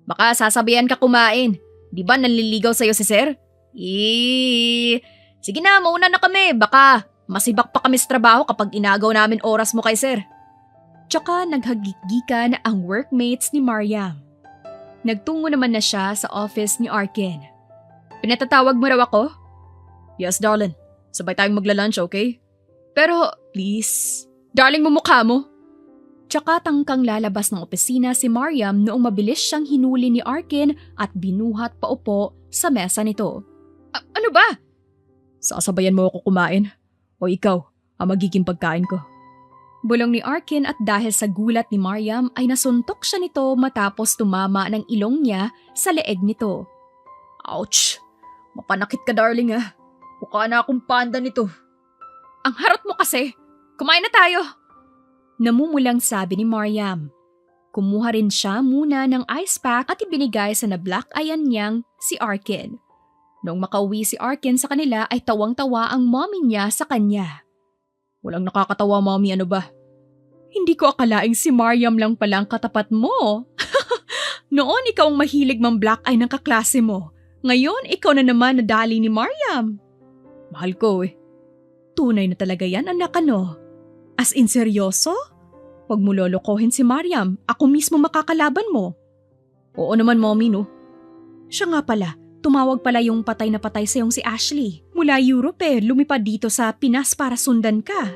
Baka sasabihan ka kumain. Di ba nanliligaw sa'yo si Sir? Sige na, mauna na kami. Baka masibak pa kami sa trabaho kapag inagaw namin oras mo kay Sir. Tsaka naghagigikan ang workmates ni Mariam. Nagtungo naman na siya sa office ni Arkin. Pinatatawag mo raw ako? Yes, darling. Sabay tayong magla-lunch, okay? Pero, please, darling mo mukha mo. Tsaka tangkang lalabas ng opisina si Mariam noong mabilis siyang hinuli ni Arkin at binuhat paupo sa mesa nito. Ano ba? Sasabayan mo ako kumain? O ikaw, ang magiging pagkain ko? Bulong ni Arkin at dahil sa gulat ni Mariam ay nasuntok siya nito matapos tumama ng ilong niya sa leeg nito. Ouch! Mapanakit ka, darling ah. Mukha na akong panda nito. Ang harot mo kasi. Kumain na tayo. Namumulang sabi ni Mariam. Kumuha rin siya muna ng ice pack at ibinigay sa na-black eyean niyang si Arkin. Noong makauwi si Arkin sa kanila ay tawang-tawa ang mommy niya sa kanya. Walang nakakatawa, mommy, ano ba? Hindi ko akalaing si Mariam lang palang katapat mo. Noon ikaw ang mahilig mang black eye ng kaklase mo. Ngayon ikaw na naman nadali ni Mariam. Mahal ko eh. Tunay na talaga yan, anak, ano? As in seryoso? Huwag mo lolokohin si Mariam. Ako mismo makakalaban mo. Oo naman, mommy, no? Siya nga pala. Tumawag pala yung patay na patay sa'yong si Ashley. Mula Europe lumipad dito sa Pinas para sundan ka.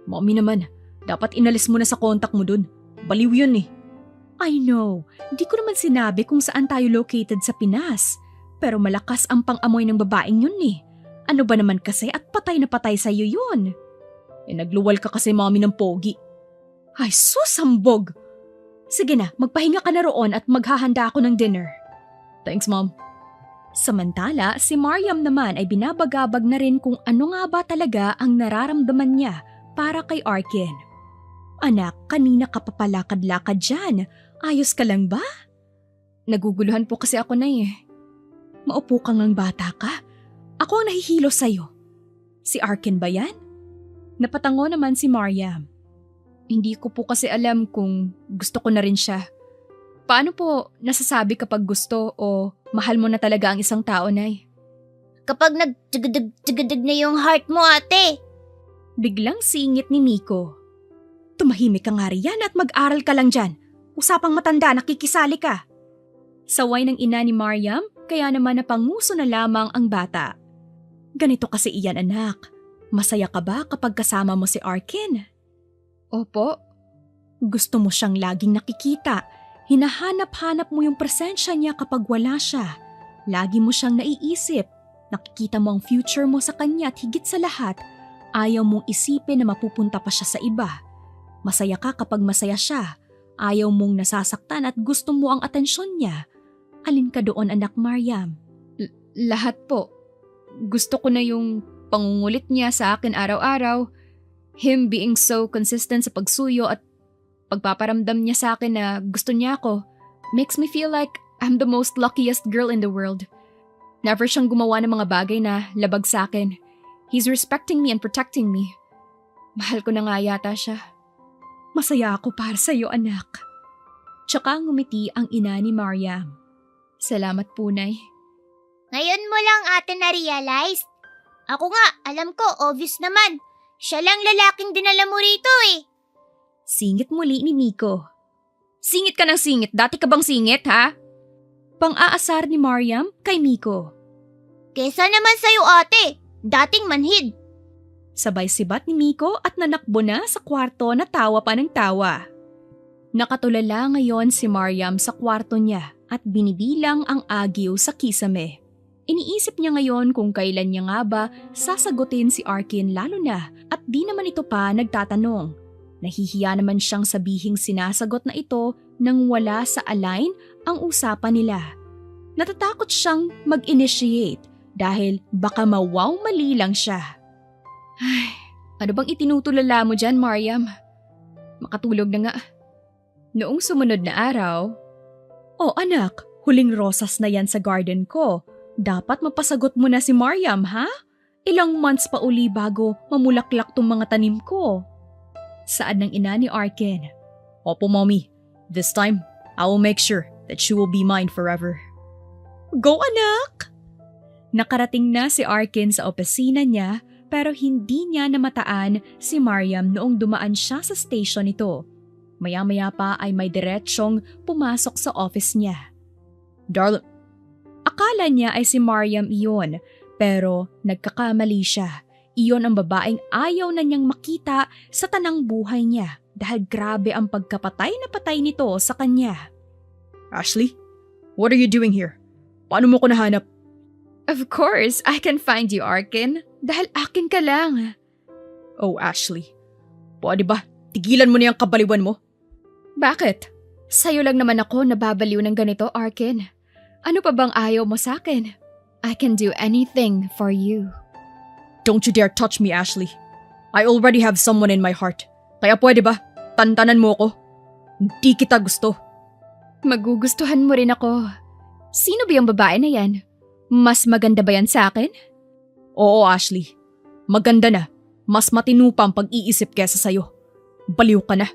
Mommy naman, dapat inalis mo na sa kontak mo dun. Baliw yun eh. I know. Di ko naman sinabi kung saan tayo located sa Pinas. Pero malakas ang pang-amoy ng babaeng yun eh. Ano ba naman kasi at patay na patay sa'yo yun? Nagluwal ka kasi, mommy, ng pogi. Ay, susambog! Sige na, magpahinga ka na roon at maghahanda ako ng dinner. Thanks, mom. Samantala, si Mariam naman ay binabagabag na rin kung ano nga ba talaga ang nararamdaman niya para kay Arkin. Anak, kanina ka papalakad-lakad dyan. Ayos ka lang ba? Naguguluhan po kasi ako na eh. Maupo kang ng bata ka. Ako ang nahihilo sa'yo. Si Arkin ba yan? Napatango naman si Mariam. Hindi ko po kasi alam kung gusto ko na rin siya. Paano po nasasabi kapag gusto o mahal mo na talaga ang isang tao, Nay? Kapag nagtigadag na yung heart mo, ate. Biglang singit ni Miko. Tumahimik ka nga riyan at mag-aral ka lang dyan. Usapang matanda, nakikisali ka. Saway ng ina ni Mariam, kaya naman napanguso na lamang ang bata. Ganito kasi iyan, anak. Masaya ka ba kapag kasama mo si Arkin? Opo. Gusto mo siyang laging nakikita. Hinahanap-hanap mo yung presensya niya kapag wala siya. Lagi mo siyang naiisip. Nakikita mo ang future mo sa kanya at higit sa lahat, Ayaw mong isipin na mapupunta pa siya sa iba. Masaya ka kapag masaya siya. Ayaw mong nasasaktan at gusto mo ang atensyon niya. Alin ka doon, anak Mariam? Lahat po. Gusto ko na yung pangungulit niya sa akin araw-araw. Him being so consistent sa pagsuyo at pagpaparamdam niya sa akin na gusto niya ako makes me feel like I'm the most luckiest girl in the world. Never siyang gumawa ng mga bagay na labag sa akin. He's respecting me and protecting me. Mahal ko na nga yata siya. Masaya ako para sa'yo, anak. Tsaka ngumiti ang ina ni Mariam. Salamat po, Nay. Ngayon mo lang ate na-realize. Ako nga, alam ko, obvious naman. Siya lang lalaking dinala mo rito eh. Singit muli ni Miko. Singit ka ng singit. Dati ka bang singit, ha? Pang-aasar ni Mariam kay Miko. Kesa naman sa'yo ate, dating manhid. Sabay sibat ni Miko at nanakbo na sa kwarto na tawa pa ng tawa. Nakatulala ngayon si Mariam sa kwarto niya at binibilang ang agiw sa kisame. Iniisip niya ngayon kung kailan niya nga ba sasagutin si Arkin lalo na at di naman ito pa nagtatanong. Nahihiya naman siyang sabihing sinasagot na ito nang wala sa align ang usapan nila. Natatakot siyang mag-initiate dahil baka mawaw mali lang siya. Ay, ano bang itinutulala mo dyan, Mariam? Makatulog na nga. Noong sumunod na araw, "Oh anak, huling rosas na yan sa garden ko. Dapat mapasagot mo na si Mariam, ha? Ilang months pa uli bago mamulaklak tong mga tanim ko." Saad ng ina ni Arkin. Opo, Mommy. This time, I will make sure that she will be mine forever. Go, anak! Nakarating na si Arkin sa opisina niya pero hindi niya namataan si Mariam noong dumaan siya sa station nito. Maya-maya pa ay may diretsyong pumasok sa office niya. Darling, Akala niya ay si Mariam iyon pero nagkakamali siya. Iyon ang babaeng ayaw na niyang makita sa tanang buhay niya dahil grabe ang pagkapatay na patay nito sa kanya. Ashley, what are you doing here? Paano mo ko nahanap? Of course, I can find you, Arkin. Dahil akin ka lang. Oh, Ashley. Pwede ba? Tigilan mo na yung kabaliwan mo. Bakit? Sa'yo lang naman ako nababaliw ng ganito, Arkin. Ano pa bang ayaw mo sa akin? I can do anything for you. Don't you dare touch me, Ashley. I already have someone in my heart. Kaya pwede ba? Tantanan mo ko. Hindi kita gusto. Magugustuhan mo rin ako. Sino ba yung babae na yan? Mas maganda ba yan sa akin? Oo, Ashley. Maganda na. Mas matino pa ang pag-iisip kesa sa'yo. Baliw ka na.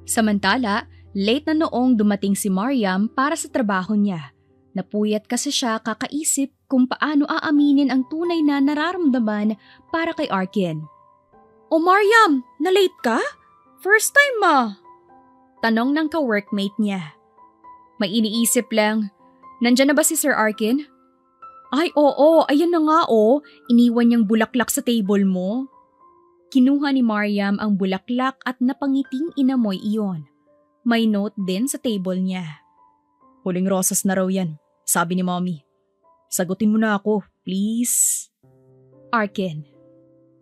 Samantala, late na noong dumating si Mariam para sa trabaho niya. Napuyat kasi siya kakaisip kung paano aaminin ang tunay na nararamdaman para kay Arkin. Oh, Mariam! Na-late ka? First time ma! Tanong ng ka-workmate niya. May iniisip lang. Nandyan na ba si Sir Arkin? Ay, oo. Ayan na nga, oh. Iniwan niyang bulaklak sa table mo. Kinuha ni Mariam ang bulaklak at napangiting inamoy iyon. May note din sa table niya. Huling rosas na raw yan, sabi ni Mommy. Sagutin mo na ako, please. Arkin.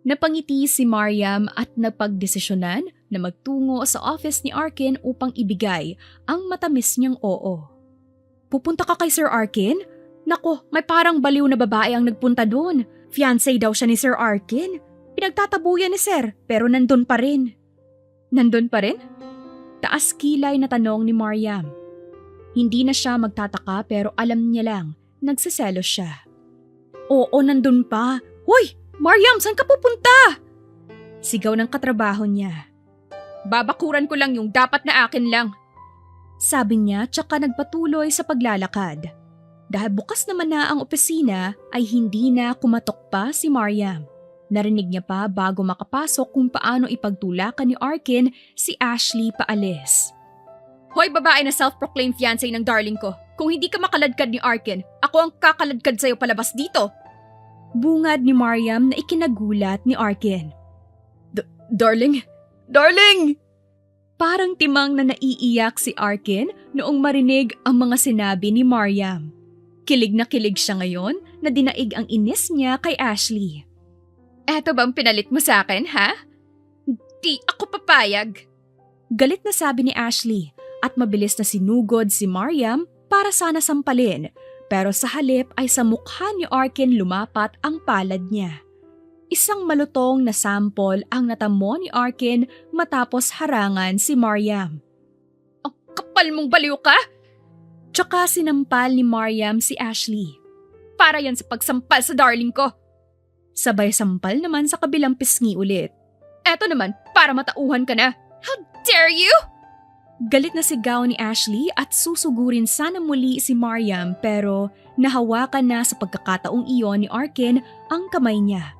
Napangiti si Mariam at napagdesisyonan na magtungo sa office ni Arkin upang ibigay ang matamis niyang oo. Pupunta ka kay Sir Arkin? Nako, may parang baliw na babae ang nagpunta doon. Fiancé daw siya ni Sir Arkin. Pinagtatabuyan ni Sir, pero nandun pa rin. Nandun pa rin? Taas kilay na tanong ni Mariam. Hindi na siya magtataka pero alam niya lang, nagsiselos siya. Oo, nandun pa. Hoy! Mariam, saan ka pupunta? Sigaw ng katrabaho niya. Babakuran ko lang yung dapat na akin lang. Sabi niya tsaka nagpatuloy sa paglalakad. Dahil bukas naman na ang opisina ay hindi na kumatok pa si Mariam. Narinig niya pa bago makapasok kung paano ipagtulakan ni Arkin si Ashley paalis. Hoy babae na self-proclaimed fiancé ng darling ko, kung hindi ka makaladkad ni Arkin, ako ang kakaladkad sa'yo palabas dito. Bungad ni Mariam na ikinagulat ni Arkin. Darling? Darling! Parang timang na naiiyak si Arkin noong marinig ang mga sinabi ni Mariam. Kilig na kilig siya ngayon na dinaig ang inis niya kay Ashley. Eto bang pinalit mo sa akin, ha? Di ako papayag. Galit na sabi ni Ashley at mabilis na sinugod si Mariam para sana sampalin, pero sa halip ay sa mukha ni Arkin lumapat ang palad niya. Isang malutong na sample ang natamo ni Arkin matapos harangan si Mariam. Ang kapal mong baliw ka! Tsaka sinampal ni Mariam si Ashley. Para yan sa pagsampal sa darling ko. Sabay sampal naman sa kabilang pisngi ulit. Eto naman, para matauhan ka na. How dare you! Galit na sigaw ni Ashley at susugurin sana muli si Mariam pero nahawakan na sa pagkakataong iyon ni Arkin ang kamay niya.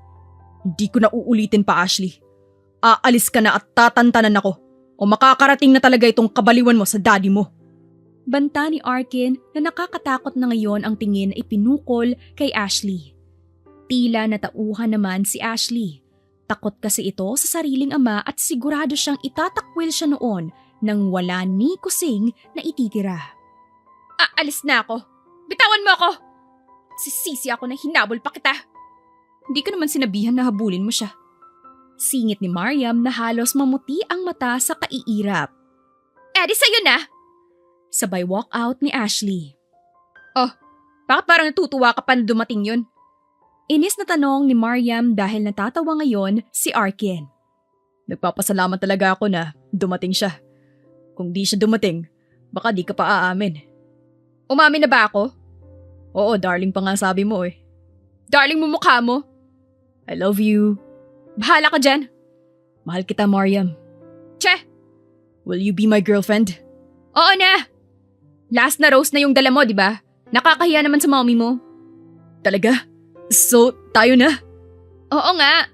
Hindi ko na uulitin pa, Ashley. Aalis ka na at tatantanan ako o makakarating na talaga itong kabaliwan mo sa daddy mo. Banta ni Arkin na nakakatakot na ngayon ang tingin ay pinukol kay Ashley. Tila natauhan naman si Ashley. Takot kasi ito sa sariling ama at sigurado siyang itatakwil siya noon nang wala ni kusing na ititira. Aalis na ako. Bitawan mo ako! Sisisi ako na hinabol pa kita. Hindi ko naman sinabihan na habulin mo siya. Singit ni Mariam na halos mamuti ang mata sa kaiirap. Di sa'yo na! Sabay walk out ni Ashley. Oh, bakit parang natutuwa ka pa na dumating yun? Inis na tanong ni Mariam dahil natatawa ngayon si Arkin. Nagpapasalamat talaga ako na dumating siya. Kung di siya dumating, baka di ka pa aamin. Umamin na ba ako? Oo, darling pa nga sabi mo eh. Darling mo mukha mo. I love you. Bahala ka dyan. Mahal kita, Mariam. Che! Will you be my girlfriend? Oo na! Last na rose na yung dala mo, di ba? Nakakahiya naman sa mommy mo. Talaga? So, tayo na? Oo nga.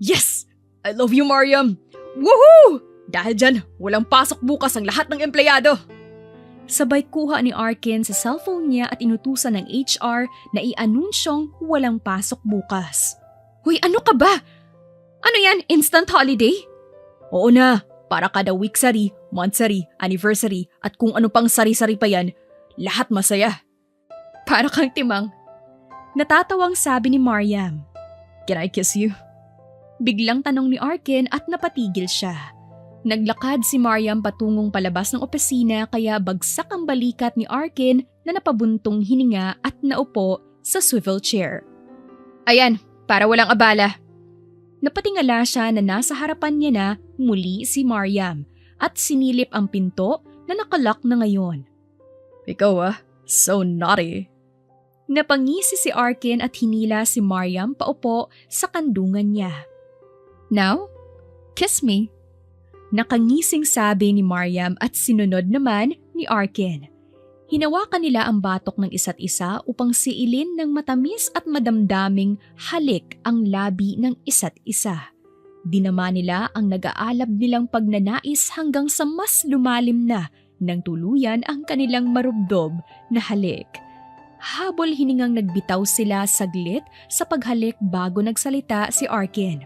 Yes! I love you, Mariam! Woohoo! Dahil dyan, walang pasok bukas ang lahat ng empleyado. Sabay kuha ni Arkin sa cellphone niya at inutusan ng HR na i-anunsyong walang pasok bukas. Hoy, ano ka ba? Ano yan? Instant holiday? Oo na, para kada week sari, month sari, anniversary at kung ano pang sari-sari pa yan, lahat masaya. Para kang timang. Natatawang sabi ni Mariam. Can I kiss you? Biglang tanong ni Arkin at napatigil siya. Naglakad si Mariam patungong palabas ng opisina kaya bagsak ang balikat ni Arkin na napabuntong hininga at naupo sa swivel chair. Ayan, para walang abala. Napatingala siya na nasa harapan niya na muli si Mariam at sinilip ang pinto na nakalock na ngayon. Ikaw so naughty. Napangisi si Arkin at hinila si Mariam paupo sa kandungan niya. Now, kiss me. Nakangising sabi ni Mariam at sinunod naman ni Arkin. Hinawakan nila ang batok ng isa't isa upang siilin ng matamis at madamdaming halik ang labi ng isa't isa. Dinama nila ang nag-aalab nilang pagnanais hanggang sa mas lumalim na nang tuluyan ang kanilang marubdob na halik. Habol hiningang nagbitaw sila saglit sa paghalik bago nagsalita si Arkin.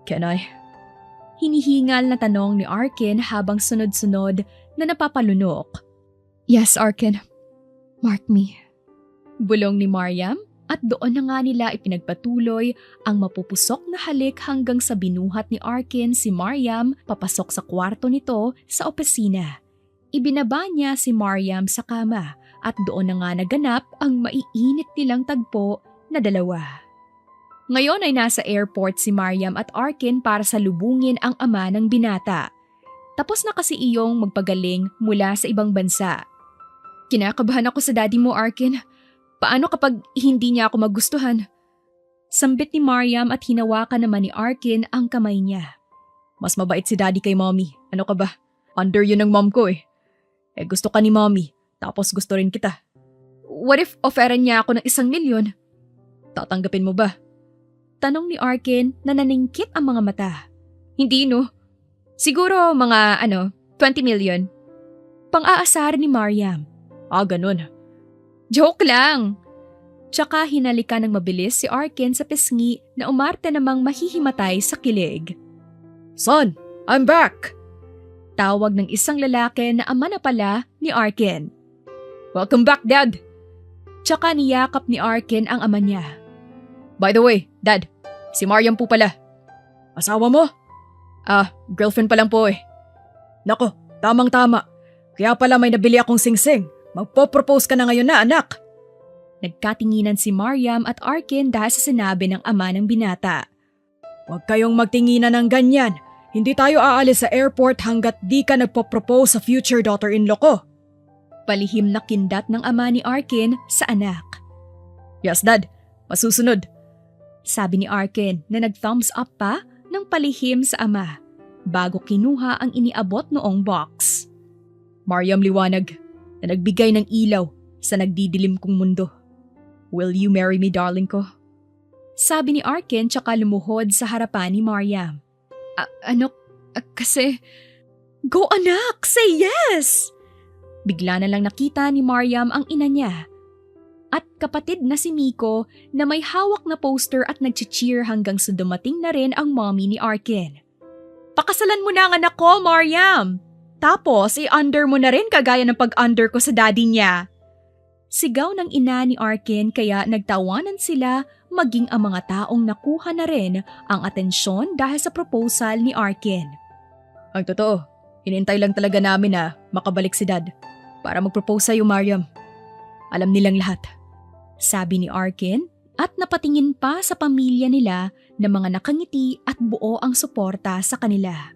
Can I? Hinihingal na tanong ni Arkin habang sunod-sunod na napapalunok. Yes, Arkin. Mark me. Bulong ni Mariam at doon na nga nila ipinagpatuloy ang mapupusok na halik hanggang sa binuhat ni Arkin si Mariam papasok sa kwarto nito sa opisina. Ibinaba niya si Mariam sa kama at doon na nga naganap ang maiinit nilang tagpo na dalawa. Ngayon ay nasa airport si Mariam at Arkin para salubungin ang ama ng binata. Tapos na kasi iyong magpagaling mula sa ibang bansa. Kinakabahan ako sa daddy mo, Arkin. Paano kapag hindi niya ako magustuhan? Sambit ni Mariam at hinawakan naman ni Arkin ang kamay niya. Mas mabait si daddy kay mommy. Ano ka ba? Under yun ng mom ko eh. Gusto ka ni mommy, tapos gusto rin kita. What if offeran niya ako ng 1 milyon? Tatanggapin mo ba? Tanong ni Arkin na naningkit ang mga mata. Hindi no. Siguro mga 20 million. Pang-aasar ni Mariam. Ganun. Joke lang. Tsaka hinalikan ng mabilis si Arkin sa pisngi na umarte namang mahihimatay sa kilig. Son, I'm back! Tawag ng isang lalaki na ama na pala ni Arkin. Welcome back, Dad! Tsaka niyakap ni Arkin ang ama niya. By the way, Dad, Si Mariam po pala. Asawa mo? Girlfriend pa lang po eh. Nako, tamang-tama. Kaya pala may nabili akong singsing. Magpo-propose ka na ngayon na, anak. Nagkatinginan si Mariam at Arkin dahil sa sinabi ng ama ng binata. Huwag kayong magtinginan ng ganyan. Hindi tayo aalis sa airport hanggat di ka nagpo-propose sa future daughter-in-law ko. Palihim na kindat ng ama ni Arkin sa anak. Yes, Dad. Masusunod. Sabi ni Arkin na nag-thumbs up pa ng palihim sa ama bago kinuha ang iniabot noong box. Mariam liwanag na nagbigay ng ilaw sa nagdidilim kong mundo. Will you marry me, darling ko? Sabi ni Arkin tsaka lumuhod sa harapan ni Mariam. Kasi… Go anak! Say yes! Bigla na lang nakita ni Mariam ang ina niya. At kapatid na si Miko na may hawak na poster at nag-cheer hanggang sa dumating na rin ang mommy ni Arkin. Pakasalan mo na ang anak ko, Mariam! Tapos i-under mo na rin kagaya ng pag-under ko sa daddy niya. Sigaw ng ina ni Arkin kaya nagtawanan sila maging ang mga taong nakuha na rin ang atensyon dahil sa proposal ni Arkin. Ang totoo, hinintay lang talaga namin na makabalik si Dad para mag-propose sa'yo, Mariam. Alam nilang lahat. Sabi ni Arkin at napatingin pa sa pamilya nila na mga nakangiti at buo ang suporta sa kanila.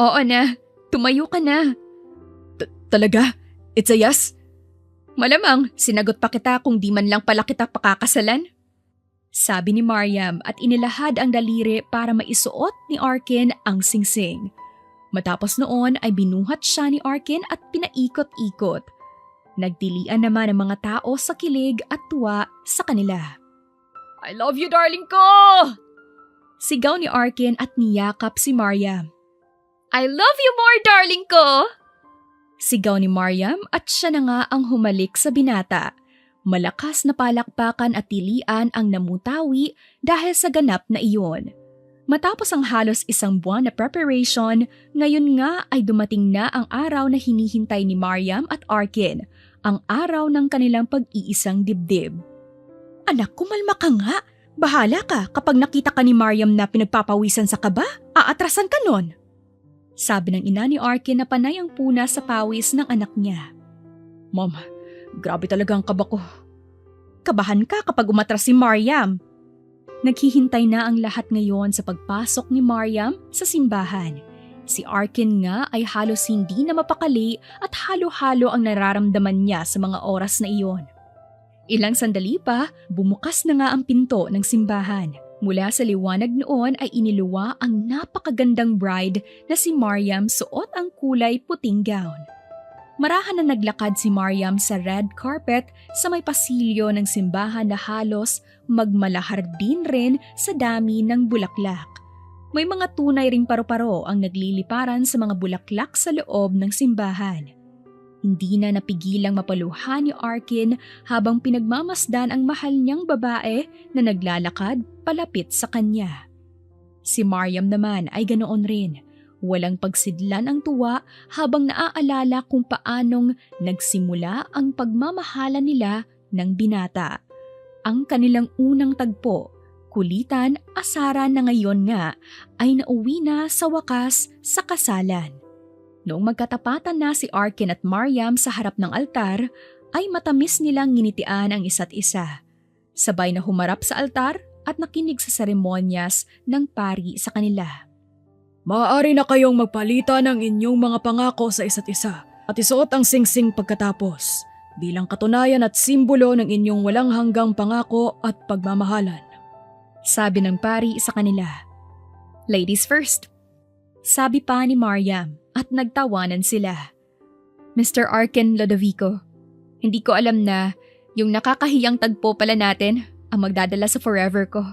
Oo na, tumayo ka na. Talaga? It's a yes? Malamang, sinagot pa kita kung di man lang pala kita pakakasalan. Sabi ni Mariam at inilahad ang daliri para maisuot ni Arkin ang singsing. Matapos noon ay binuhat siya ni Arkin at pinaikot-ikot. Nagdilian naman ang mga tao sa kilig at tuwa sa kanila. I love you, darling ko! Sigaw ni Arkin at niyakap si Mariam. I love you more, darling ko! Sigaw ni Mariam at siya na nga ang humalik sa binata. Malakas na palakpakan at tilian ang namutawi dahil sa ganap na iyon. Matapos ang halos isang buwan na preparation, ngayon nga ay dumating na ang araw na hinihintay ni Mariam at Arkin, ang araw ng kanilang pag-iisang dibdib. Anak, kumalma ka nga. Bahala ka kapag nakita ka ni Mariam na pinagpapawisan sa kaba, aatrasan ka nun. Sabi ng ina ni Arkin na panay ang puna sa pawis ng anak niya. Mom, grabe talaga ang kaba ko. Kabahan ka kapag umatras si Mariam. Naghihintay na ang lahat ngayon sa pagpasok ni Mariam sa simbahan. Si Arkin nga ay halos hindi na mapakali at halo-halo ang nararamdaman niya sa mga oras na iyon. Ilang sandali pa, bumukas na nga ang pinto ng simbahan. Mula sa liwanag noon ay iniluwa ang napakagandang bride na si Mariam suot ang kulay puting gown. Marahan na naglakad si Mariam sa red carpet sa may pasilyo ng simbahan na halos magmalahar din rin sa dami ng bulaklak. May mga tunay ring paru-paro ang nagliliparan sa mga bulaklak sa loob ng simbahan. Hindi na napigilang mapaluhan ni Arkin habang pinagmamasdan ang mahal niyang babae na naglalakad palapit sa kanya. Si Mariam naman ay ganoon rin. Walang pagsidlan ang tuwa habang naaalala kung paanong nagsimula ang pagmamahala nila ng binata. Ang kanilang unang tagpo, kulitan, asaran na ngayon nga ay nauwi na sa wakas sa kasalan. Noong magkatapatan na si Arkin at Mariam sa harap ng altar, ay matamis nilang nginitian ang isa't isa. Sabay na humarap sa altar at nakinig sa seremonyas ng pari sa kanila. Maaari na kayong magpalitan ng inyong mga pangako sa isa't isa at isuot ang singsing pagkatapos bilang katunayan at simbolo ng inyong walang hanggang pangako at pagmamahalan. Sabi ng pari sa kanila. Ladies first. Sabi pa ni Mariam at nagtawanan sila. Mr. Arkin Lodovico, hindi ko alam na yung nakakahiyang tagpo pala natin ang magdadala sa forever ko.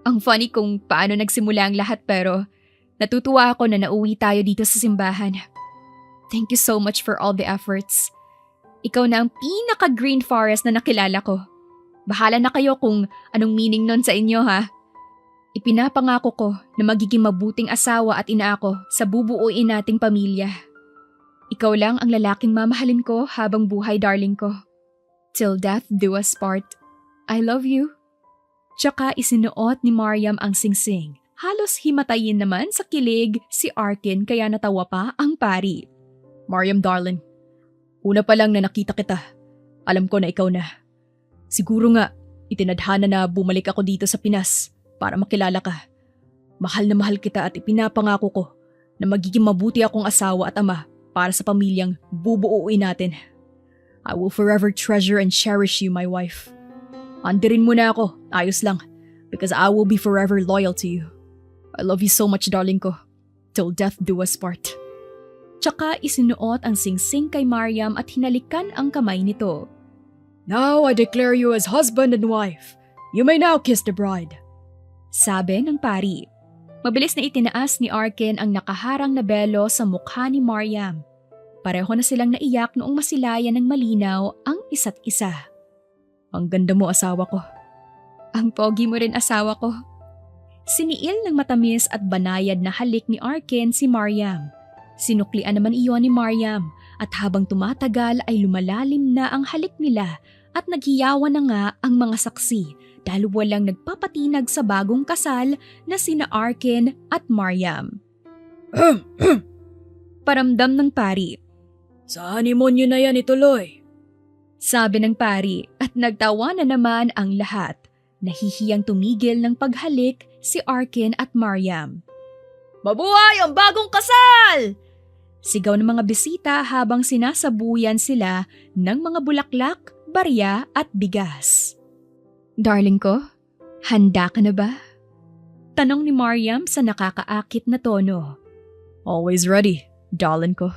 Ang funny kung paano nagsimula ang lahat pero natutuwa ako na nauwi tayo dito sa simbahan. Thank you so much for all the efforts. Ikaw na ang pinaka-green forest na nakilala ko. Bahala na kayo kung anong meaning nun sa inyo ha. Ipinapangako ko na magiging mabuting asawa at ina ako sa bubuuin nating pamilya. Ikaw lang ang lalaking mamahalin ko habang buhay, darling ko. Till death do us part. I love you. Tsaka isinuot ni Mariam ang singsing. Halos himatayin naman sa kilig si Arkin kaya natawa pa ang pari. Mariam darling, una pa lang na nakita kita, alam ko na ikaw na. Siguro nga, itinadhana na bumalik ako dito sa Pinas para makilala ka. Mahal na mahal kita at ipinapangako ko na magiging mabuti akong asawa at ama para sa pamilyang bubuuin natin. I will forever treasure and cherish you, my wife. Andirin mo na ako, ayos lang, because I will be forever loyal to you. I love you so much, darling ko. Till death do us part. Tsaka isinuot ang singsing kay Mariam at hinalikan ang kamay nito. Now I declare you as husband and wife. You may now kiss the bride. Sabi ng pari. Mabilis na itinaas ni Arkin ang nakaharang na belo sa mukha ni Mariam. Pareho na silang naiyak noong masilayan ng malinaw ang isa't isa. Ang ganda mo, asawa ko. Ang pogi mo rin, asawa ko. Siniil ng matamis at banayad na halik ni Arkin si Mariam. Sinuklian naman iyon ni Mariam at habang tumatagal ay lumalalim na ang halik nila at naghiyawan na nga ang mga saksi dahil walang nagpapatinag sa bagong kasal na sina Arkin at Mariam. Paramdam ng pari. Sa honeymoon nyo na yan ituloy. Sabi ng pari at nagtawa na naman ang lahat. Nahihiyang tumigil ng paghalik si Arkin at Mariam. Mabuhay ang bagong kasal! Sigaw ng mga bisita habang sinasabuyan sila ng mga bulaklak, barya at bigas. Darling ko, handa ka na ba? Tanong ni Mariam sa nakakaakit na tono. Always ready, darling ko.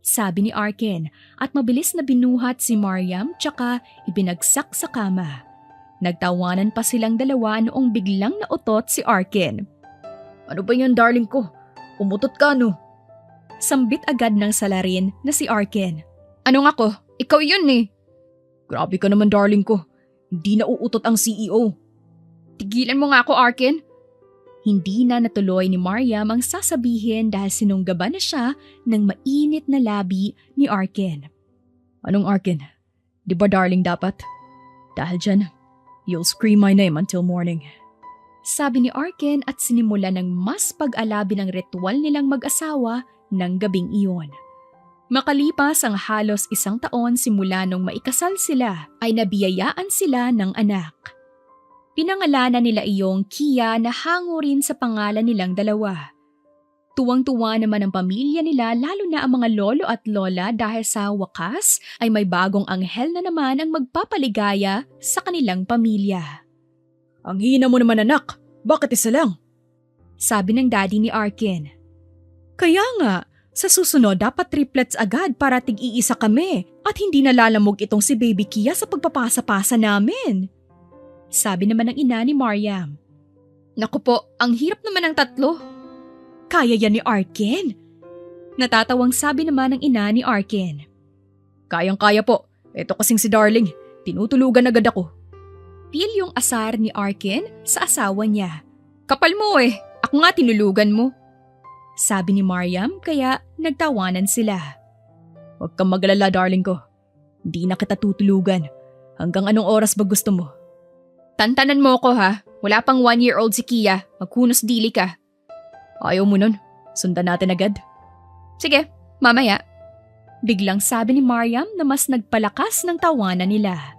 Sabi ni Arkin at mabilis na binuhat si Mariam tsaka ibinagsak sa kama. Nagtawanan pa silang dalawa noong biglang nautot si Arkin. Ano ba yan, darling ko? Umutot ka, no? Sambit agad ng salarin na si Arkin. Ano nga ko? Ikaw yun eh. Grabe ka naman, darling ko. Hindi na uutot ang CEO. Tigilan mo nga ako, Arkin. Hindi na natuloy ni Mariam ang sasabihin dahil sinunggaban na siya ng mainit na labi ni Arkin. Anong Arkin? Di ba darling dapat? Dahil dyan, you'll scream my name until morning. Sabi ni Arkin at sinimula ng mas pag-alabi ng ritual nilang mag-asawa ng gabing iyon. Makalipas ang halos 1 taon simula nung maikasal sila ay nabiyayaan sila ng anak. Pinangalanan nila iyong Kia na hango rin sa pangalan nilang dalawa. Tuwang-tuwa naman ang pamilya nila lalo na ang mga lolo at lola dahil sa wakas ay may bagong anghel na naman ang magpapaligaya sa kanilang pamilya. Ang hina mo naman anak, bakit isa lang? Sabi ng daddy ni Arkin. Kaya nga, sa susunod dapat triplets agad para tig-iisa kami at hindi nalalamog itong si Baby Kia sa pagpapasa-pasa namin. Sabi naman ng ina ni Mariam. Naku po, ang hirap naman ng 3. Kaya yan ni Arkin? Natatawang sabi naman ng ina ni Arkin. Kayang-kaya po. Ito kasing si Darling. Tinutulugan agad ako. Feel yung asar ni Arkin sa asawa niya. Kapal mo eh. Ako nga tinulugan mo. Sabi ni Mariam kaya nagtawanan sila. Huwag kang magalala, darling ko. Hindi na kita tutulugan. Hanggang anong oras ba gusto mo? Tantanan mo ko ha. Wala pang 1-year-old si Kia. Maghunos dili ka. Ayaw mo nun? Sundan natin agad? Sige, mamaya. Biglang sabi ni Mariam na mas nagpalakas ng tawanan nila.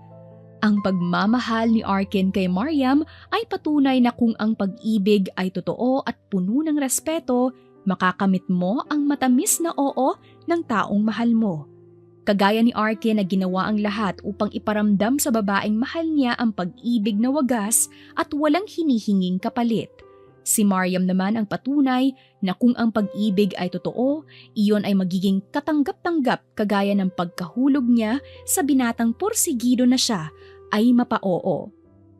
Ang pagmamahal ni Arkin kay Mariam ay patunay na kung ang pag-ibig ay totoo at puno ng respeto, makakamit mo ang matamis na oo ng taong mahal mo. Kagaya ni Arkin na ginawa ang lahat upang iparamdam sa babaeng mahal niya ang pag-ibig na wagas at walang hinihinging kapalit. Si Mariam naman ang patunay na kung ang pag-ibig ay totoo, iyon ay magiging katanggap-tanggap kagaya ng pagkahulog niya sa binatang porsigido na siya ay mapa-oo.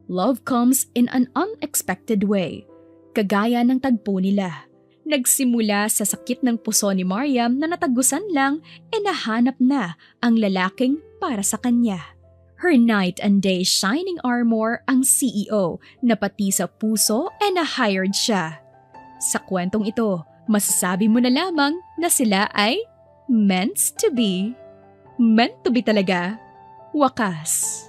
Love comes in an unexpected way, kagaya ng tagpo nila. Nagsimula sa sakit ng puso ni Mariam na natagusan lang nahanap na ang lalaking para sa kanya. Her night and day shining armor ang CEO na pati sa puso na-hired siya. Sa kwentong ito, masasabi mo na lamang na sila ay meant to be. Meant to be talaga. Wakas.